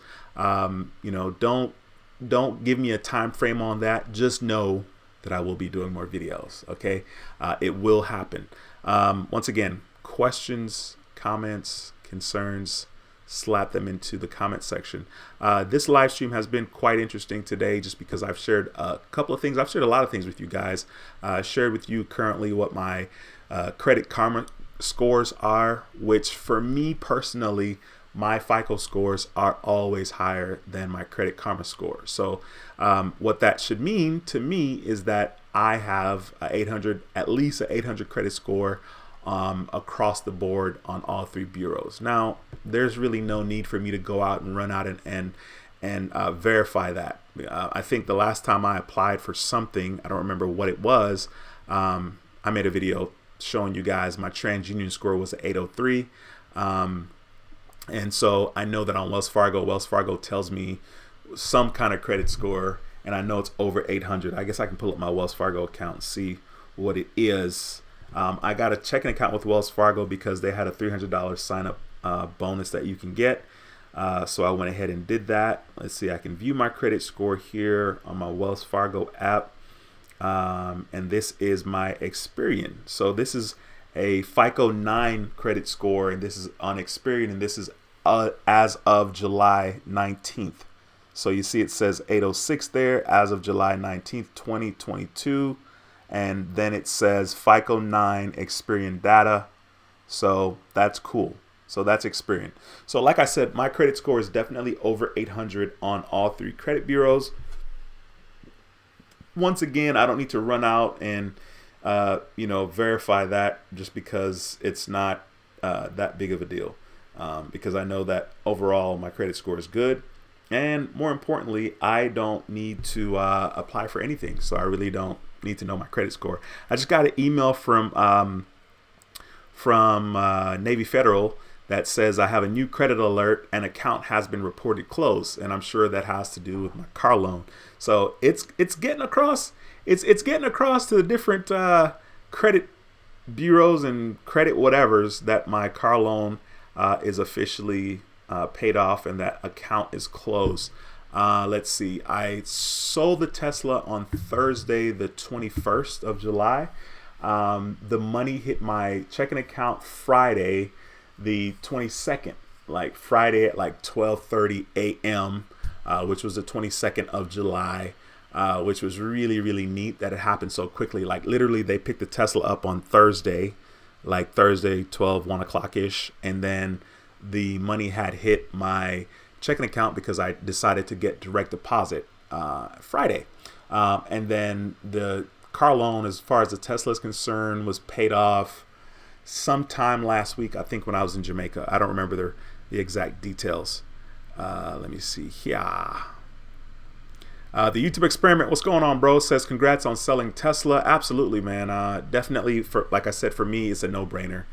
Don't give me a time frame on that. Just know that I will be doing more videos. Okay, it will happen. Once again, questions, comments, concerns, slap them into the comment section. This live stream has been quite interesting today, just because I've shared a couple of things. I've shared a lot of things with you guys. Shared with you currently what my Credit Karma scores are, which for me personally, my FICO scores are always higher than my Credit Karma score. So what that should mean to me is that I have at least an 800 credit score across the board on all 3 bureaus. Now, there's really no need for me to go out and run out and verify that. I think the last time I applied for something, I don't remember what it was, I made a video showing you guys my TransUnion score was 803. And so I know that on Wells Fargo tells me some kind of credit score, and I know it's over 800. I guess I can pull up my Wells Fargo account and see what it is. I got a checking account with Wells Fargo because they had a $300 sign up bonus that you can get. So I went ahead and did that. Let's see, I can view my credit score here on my Wells Fargo app. And this is my Experian. So this is a FICO 9 credit score, and this is on Experian, and this is as of July 19th. So you see it says 806 there, as of July 19th, 2022. And then it says FICO 9 Experian data. So that's cool. So that's Experian. So like I said, my credit score is definitely over 800 on all 3 credit bureaus. Once again, I don't need to run out and verify that, just because it's not that big of a deal. Because I know that overall my credit score is good. And more importantly, I don't need to apply for anything. So I really don't need to know my credit score. I just got an email from Navy Federal that says I have a new credit alert and account has been reported closed, and I'm sure that has to do with my car loan. So it's getting across. It's getting across to the different credit bureaus and credit whatevers that my car loan is officially paid off and that account is closed. Let's see. I sold the Tesla on Thursday, the 21st of July. The money hit my checking account Friday, the 22nd, like Friday at like 12:30 a.m., which was the 22nd of July. which was really, really neat that it happened so quickly. Like literally they picked the Tesla up on Thursday, like Thursday, 1 o'clock ish. And then the money had hit my checking account because I decided to get direct deposit Friday. And then the car loan, as far as the Tesla is concerned, was paid off sometime last week, I think when I was in Jamaica. I don't remember the exact details. Let me see here. The YouTube experiment, what's going on, bro? Says congrats on selling Tesla. Absolutely, man. Definitely, for like I said, for me, it's a no-brainer.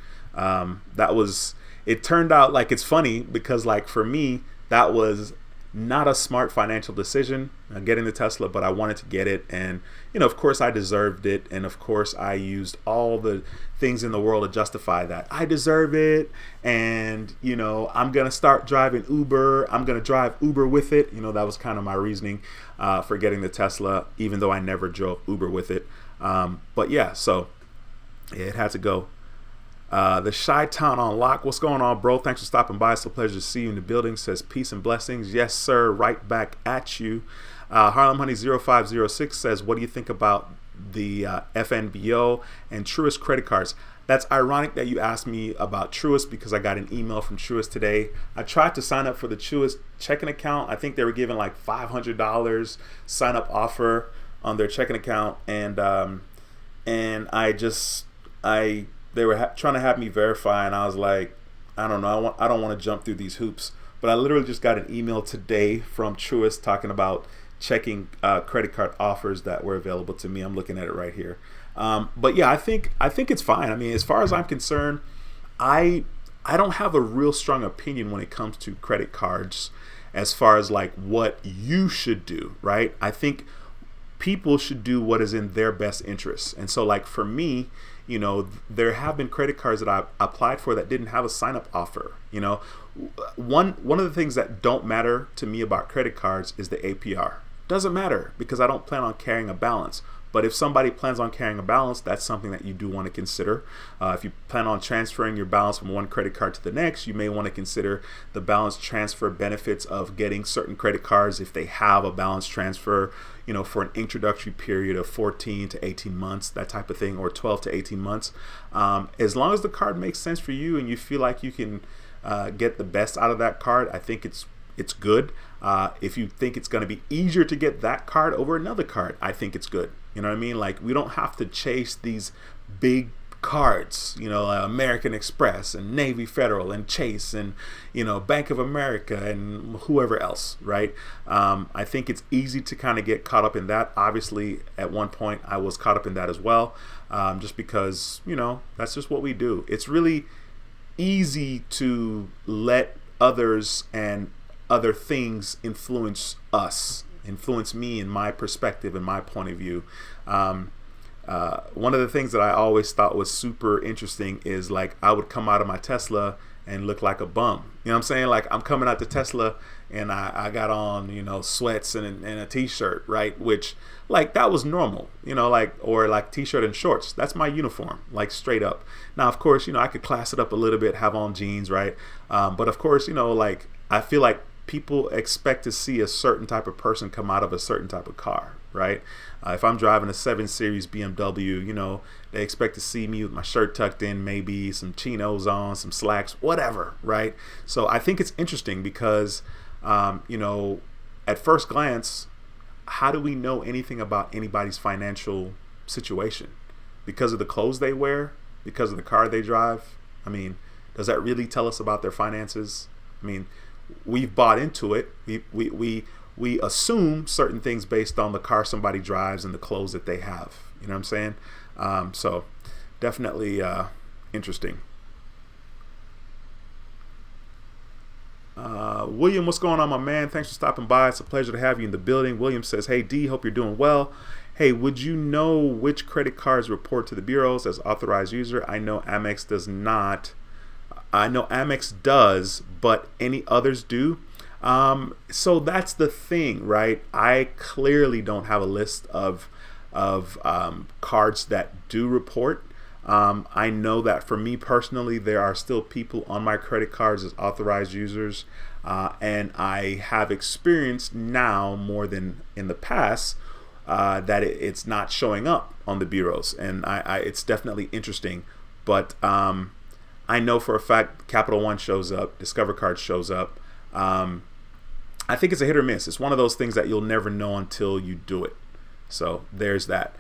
It turned out like it's funny because like for me, that was not a smart financial decision, getting the Tesla, but I wanted to get it. And, of course I deserved it. And of course I used all the things in the world to justify that. I deserve it. And, I'm going to start driving Uber. I'm going to drive Uber with it. That was kind of my reasoning for getting the Tesla, even though I never drove Uber with it. But yeah, so it had to go. The Chi-Town on lock. What's going on, bro? Thanks for stopping by. It's a pleasure to see you in the building. Says peace and blessings. Yes, sir. Right back at you. Harlem Honey 0506 says, what do you think about the FNBO and Truist credit cards? That's ironic that you asked me about Truist because I got an email from Truist today. I tried to sign up for the Truist checking account. I think they were giving like $500 sign up offer on their checking account. And they were trying to have me verify, and I was like, I don't know, I don't want to jump through these hoops. But I literally just got an email today from Truist talking about checking credit card offers that were available to me. I'm looking at it right here. But yeah, I think it's fine. I mean, as far as I'm concerned, I don't have a real strong opinion when it comes to credit cards as far as like what you should do, right? I think people should do what is in their best interest. And so like for me, there have been credit cards that I applied for that didn't have a sign-up offer. One of the things that don't matter to me about credit cards is the APR. Doesn't matter because I don't plan on carrying a balance. But if somebody plans on carrying a balance, that's something that you do want to consider. If you plan on transferring your balance from one credit card to the next, you may want to consider the balance transfer benefits of getting certain credit cards if they have a balance transfer, for an introductory period of 14 to 18 months, that type of thing, or 12 to 18 months. As long as the card makes sense for you and you feel like you can get the best out of that card, I think it's good. If you think it's going to be easier to get that card over another card, I think it's good. You know what I mean? Like, we don't have to chase these big cards, American Express and Navy Federal and Chase and, Bank of America and whoever else, right? I think it's easy to kind of get caught up in that. Obviously, at one point, I was caught up in that as well, just because, that's just what we do. It's really easy to let others and other things influence me and my perspective and my point of view. One of the things that I always thought was super interesting is like I would come out of my Tesla and look like a bum. You know what I'm saying? Like I'm coming out to Tesla and I got on, sweats and a t-shirt, right? Which like that was normal, or t-shirt and shorts. That's my uniform, like straight up. Now, of course, I could class it up a little bit, have on jeans, right? But of course, I feel like people expect to see a certain type of person come out of a certain type of car, right? If I'm driving a 7 Series BMW, they expect to see me with my shirt tucked in, maybe some chinos on, some slacks, whatever, right? So I think it's interesting because, at first glance, how do we know anything about anybody's financial situation? Because of the clothes they wear? Because of the car they drive? I mean, does that really tell us about their finances? I mean, we've bought into it. We assume certain things based on the car somebody drives and the clothes that they have. You know what I'm saying? So definitely interesting. William, what's going on, my man? Thanks for stopping by. It's a pleasure to have you in the building. William says, hey, D, hope you're doing well. Hey, would you know which credit cards report to the bureaus as authorized user? I know Amex does not. I know Amex does, but any others do. So that's the thing, right? I clearly don't have a list of cards that do report. I know that for me personally, there are still people on my credit cards as authorized users, and I have experienced now more than in the past it's not showing up on the bureaus, and it's definitely interesting. But I know for a fact Capital One shows up, Discover Card shows up. I think it's a hit or miss. It's one of those things that you'll never know until you do it. So there's that.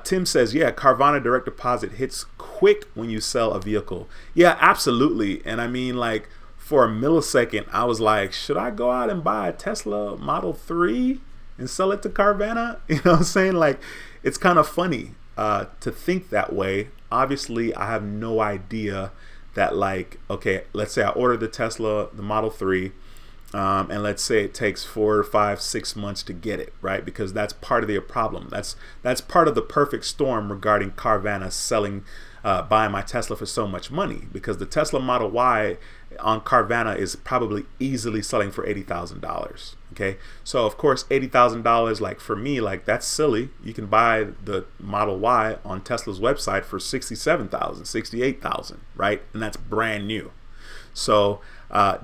Tim says, yeah, Carvana direct deposit hits quick when you sell a vehicle. Yeah, absolutely. And I mean, like, for a millisecond, I was like, should I go out and buy a Tesla Model 3 and sell it to Carvana? You know what I'm saying? Like, it's kind of funny to think that way. Obviously, I have no idea that, like, okay, let's say I ordered the Tesla, the Model 3, and let's say it takes 4, 5, 6 months to get it, right? Because that's part of the problem. That's part of the perfect storm regarding Carvana selling, buying my Tesla for so much money, because the Tesla Model Y on Carvana is probably easily selling for $80,000. Okay, so of course $80,000, like for me, like that's silly. You can buy the Model Y on Tesla's website for $67,000, $68,000, right? And that's brand new. So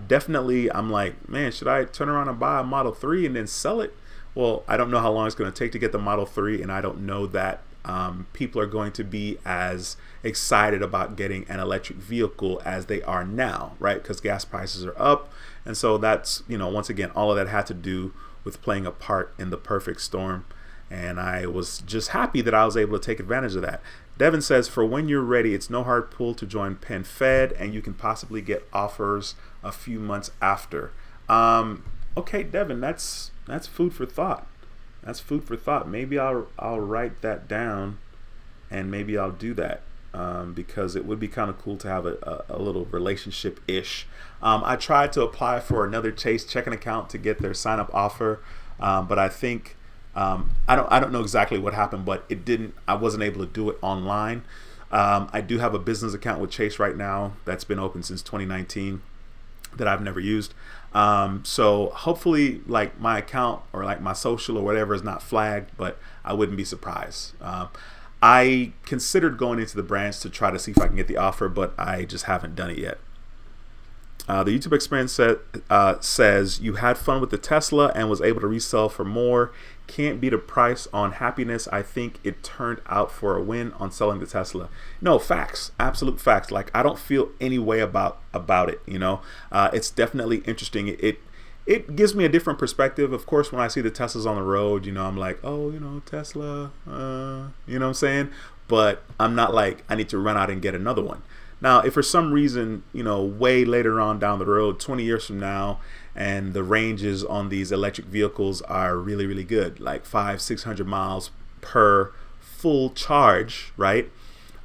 definitely, I'm like, man, should I turn around and buy a Model 3 and then sell it? Well, I don't know how long it's going to take to get the Model 3, and I don't know that people are going to be as excited about getting an electric vehicle as they are now, right? Because gas prices are up. And so that's, you know, once again, all of that had to do with playing a part in the perfect storm. And I was just happy that I was able to take advantage of that. Devin says, for when you're ready, it's no hard pull to join PenFed, and you can possibly get offers a few months after. Okay, Devin, that's food for thought. That's food for thought. Maybe I'll write that down, and maybe I'll do that, because it would be kind of cool to have a little relationship-ish. I tried to apply for another Chase checking account to get their sign-up offer, but I think I don't know exactly what happened, but it didn't. I wasn't able to do it online. I do have a business account with Chase right now that's been open since 2019 that I've never used. So hopefully, like, my account or like my social or whatever is not flagged, but I wouldn't be surprised. I considered going into the branch to try to see if I can get the offer, but I just haven't done it yet. The YouTube experience says you had fun with the Tesla and was able to resell for more. Can't beat a price on happiness. I think it turned out for a win on selling the Tesla. No, facts, absolute facts. Like, I don't feel any way about it. You know, it's definitely interesting. It gives me a different perspective. Of course, when I see the Teslas on the road, you know, I'm like, oh, you know, Tesla, you know what I'm saying? But I'm not like, I need to run out and get another one. Now, if for some reason, you know, way later on down the road, 20 years from now, and the ranges on these electric vehicles are really, really good, like 500-600 miles per full charge, right?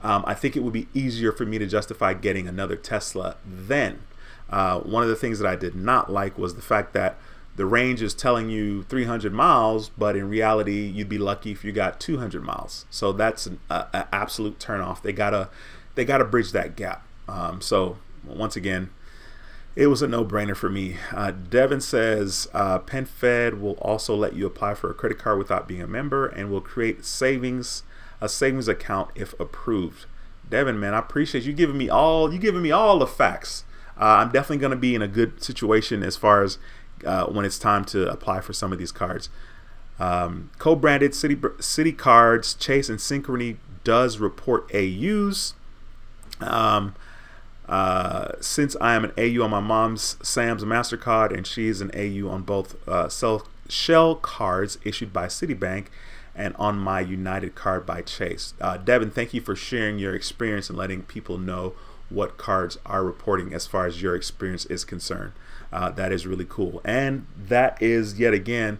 I think it would be easier for me to justify getting another Tesla then. One of the things that I did not like was the fact that the range is telling you 300 miles, but in reality, you'd be lucky if you got 200 miles. So that's an absolute turnoff. They gotta bridge that gap. So once again, it was a no-brainer for me. Devin says PenFed will also let you apply for a credit card without being a member, and will create a savings account if approved. Devin, man, I appreciate you giving me all the facts. I'm definitely going to be in a good situation as far as when it's time to apply for some of these cards. Co-branded city cards, Chase and Synchrony does report AUs. Since I am an AU on my mom's Sam's MasterCard, and she is an AU on both Shell cards issued by Citibank and on my United card by Chase. Devin, thank you for sharing your experience and letting people know what cards are reporting as far as your experience is concerned. That is really cool, and that is yet again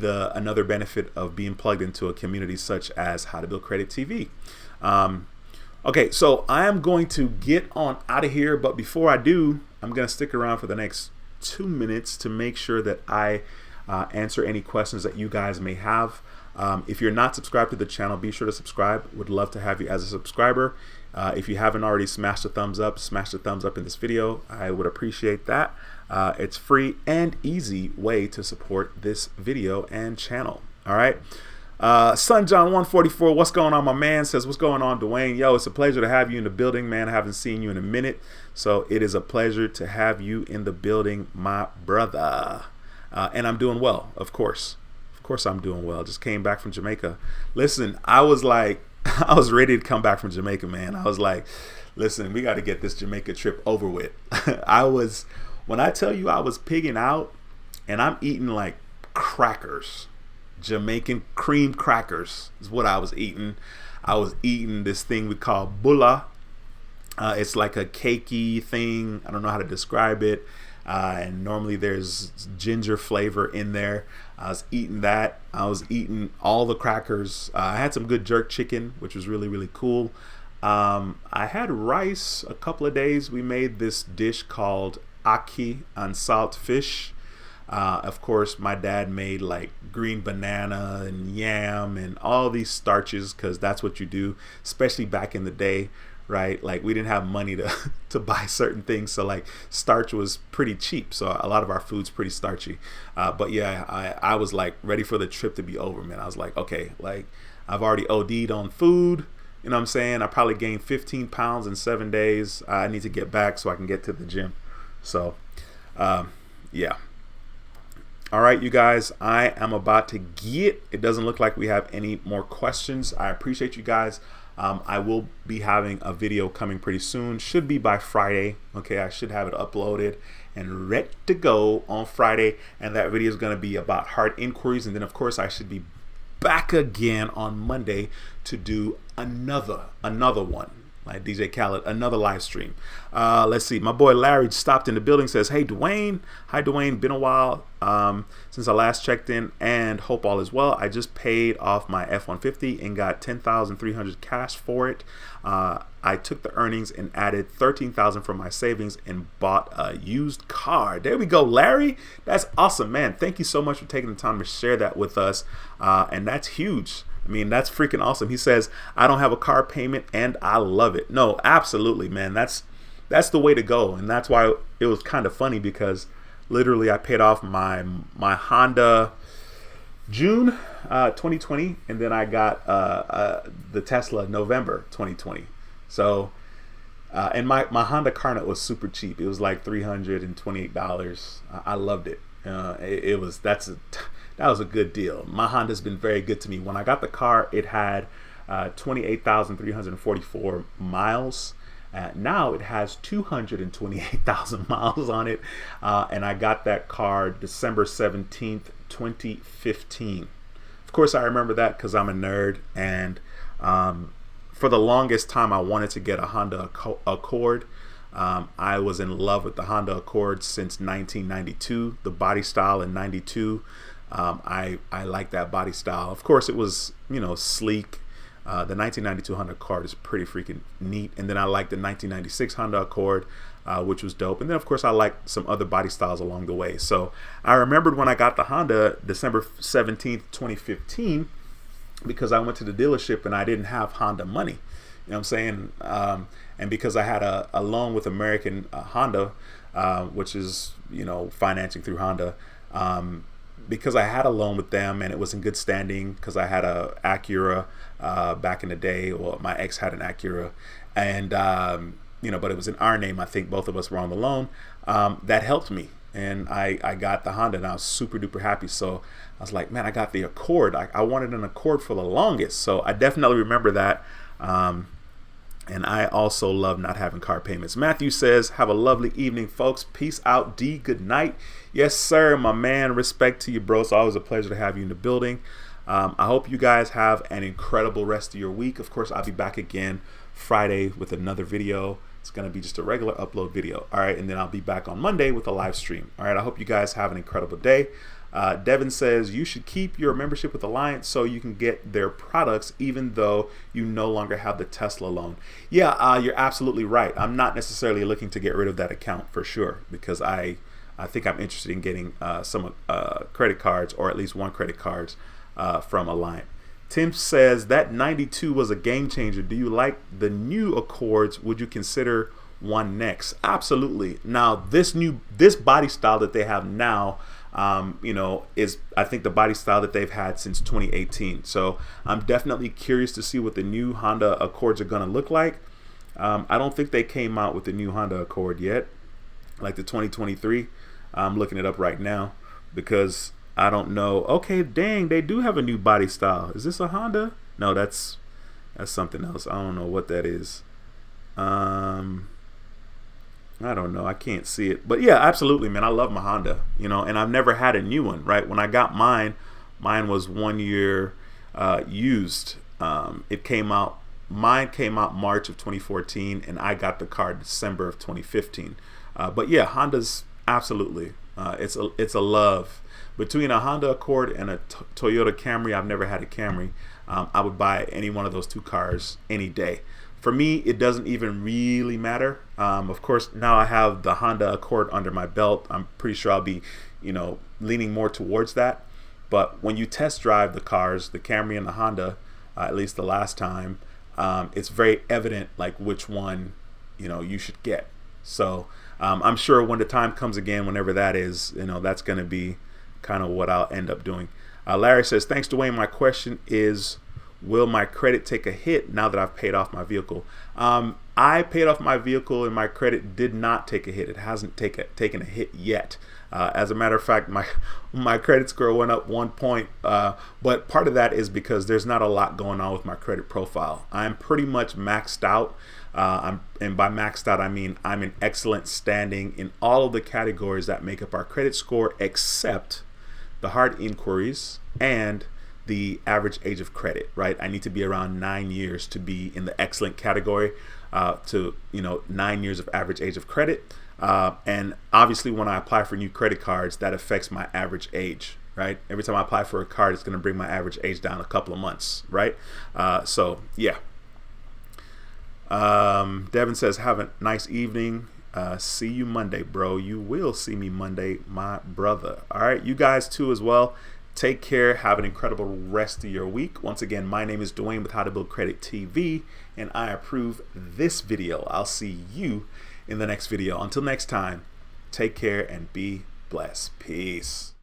another benefit of being plugged into a community such as How to Build Credit TV. Okay, so I am going to get on out of here, but before I do, I'm going to stick around for the next 2 minutes to make sure that I answer any questions that you guys may have. If you're not subscribed to the channel, be sure to subscribe. Would love to have you as a subscriber. If you haven't already, smash the thumbs up in this video. I would appreciate that. It's free and easy way to support this video and channel. All right. Sunjohn144, what's going on, my man? Says, what's going on, Dwayne? Yo, it's a pleasure to have you in the building, man. I haven't seen you in a minute, so it is a pleasure to have you in the building, my brother. And I'm doing well, of course. course I'm doing well. Just came back from Jamaica. Listen, I was like, I was ready to come back from Jamaica, man. I was like, listen, we got to get this Jamaica trip over with. When I tell you I was pigging out, and I'm eating like crackers, Jamaican cream crackers is what I was eating. I was eating this thing we call bulla. It's like a cakey thing. I don't know how to describe it. And normally there's ginger flavor in there. I was eating that. I was eating all the crackers. I had some good jerk chicken, which was really, really cool. I had rice a couple of days. We made this dish called ackee and salt fish. Of course, my dad made like green banana and yam and all these starches, because that's what you do, especially back in the day. Right, like we didn't have money to buy certain things, so like starch was pretty cheap, so a lot of our food's pretty starchy. But yeah, I was like ready for the trip to be over, man. I was like, okay, like I've already OD'd on food, you know what I'm saying? I probably gained 15 pounds in 7 days. I need to get back so I can get to the gym. So yeah, all right, you guys, I am about to get, it doesn't look like we have any more questions. I appreciate you guys. I will be having a video coming pretty soon. Should be by Friday. Okay, I should have it uploaded and ready to go on Friday. And that video is going to be about hard inquiries. And then, of course, I should be back again on Monday to do another one. Like DJ Khaled, another live stream. Let's see. My boy Larry stopped in the building, says, hey, Dwayne. Hi, Dwayne. Been a while since I last checked in, and hope all is well. I just paid off my F-150 and got $10,300 cash for it. I took the earnings and added $13,000 from my savings and bought a used car. There we go, Larry. That's awesome, man. Thank you so much for taking the time to share that with us. And that's huge. I mean, that's freaking awesome. He says, I don't have a car payment and I love it. No, absolutely, man. That's the way to go. And that's why it was kind of funny, because literally I paid off my Honda June 2020, and then I got the Tesla November 2020. So and my Honda car note was super cheap. It was like $328. I loved it. That was a good deal. My Honda's been very good to me. When I got the car, it had 28,344 miles. Now it has 228,000 miles on it. And I got that car December 17th, 2015. Of course, I remember that because I'm a nerd. And for the longest time, I wanted to get a Honda Accord. I was in love with the Honda Accord since 1992, the body style in 92. I like that body style. Of course, it was, sleek. The 1992 Honda Accord is pretty freaking neat. And then I like the 1996 Honda Accord, which was dope. And then, of course, I liked some other body styles along the way. So I remembered when I got the Honda December 17th, 2015, because I went to the dealership and I didn't have Honda money. You know what I'm saying? And because I had a loan with American Honda, which is, financing through Honda, because I had a loan with them and it was in good standing, because I had a Acura back in the day. Well, my ex had an Acura, and but it was in our name. I think both of us were on the loan. That helped me, and I got the Honda, and I was super duper happy. So I was like, man, I got the Accord. I wanted an Accord for the longest. So I definitely remember that. And I also love not having car payments. Matthew says, have a lovely evening, folks. Peace out, D. Good night. Yes, sir, my man. Respect to you, bro. It's always a pleasure to have you in the building. I hope you guys have an incredible rest of your week. Of course, I'll be back again Friday with another video. It's going to be just a regular upload video. All right. And then I'll be back on Monday with a live stream. All right. I hope you guys have an incredible day. Devin says you should keep your membership with Alliance so you can get their products even though you no longer have the Tesla loan. Yeah, you're absolutely right. I'm not necessarily looking to get rid of that account for sure, because I think I'm interested in getting some credit cards, or at least one credit cards from Alliance. Tim says that 92 was a game changer. Do you like the new Accords? Would you consider one next? Absolutely. Now this body style that they have now, is I think the body style that they've had since 2018. So I'm definitely curious to see what the new Honda Accords are going to look like. I don't think they came out with the new Honda Accord yet, like the 2023. I'm looking it up right now because I don't know. Okay, dang, they do have a new body style. Is this a Honda? No, that's something else. I don't know what that is. I don't know. I can't see it. But yeah, absolutely, man. I love my Honda, and I've never had a new one, right? When I got mine was 1 year used. Mine came out March of 2014, and I got the car December of 2015. But yeah, Honda's absolutely. It's a love. Between a Honda Accord and a Toyota Camry, I've never had a Camry. I would buy any one of those two cars any day. For me, it doesn't even really matter. Of course, now I have the Honda Accord under my belt. I'm pretty sure I'll be, leaning more towards that. But when you test drive the cars, the Camry and the Honda, at least the last time, it's very evident like which one, you should get. So I'm sure when the time comes again, whenever that is, that's going to be kind of what I'll end up doing. Larry says, thanks, Dwayne. My question is, will my credit take a hit now that I've paid off my vehicle? I paid off my vehicle and my credit did not take a hit. It hasn't taken a hit yet. As a matter of fact, my credit score went up 1 point, but part of that is because there's not a lot going on with my credit profile. I'm pretty much maxed out. And by maxed out, I mean I'm in excellent standing in all of the categories that make up our credit score, except the hard inquiries and the average age of credit, right? I need to be around 9 years to be in the excellent category, 9 years of average age of credit. And obviously when I apply for new credit cards, that affects my average age, right? Every time I apply for a card, it's going to bring my average age down a couple of months, right? So yeah. Devin says, have a nice evening. See you Monday, bro. You will see me Monday, my brother. All right, you guys too as well. Take care. Have an incredible rest of your week. Once again, my name is Dwayne with How to Build Credit TV, and I approve this video. I'll see you in the next video. Until next time, take care and be blessed. Peace.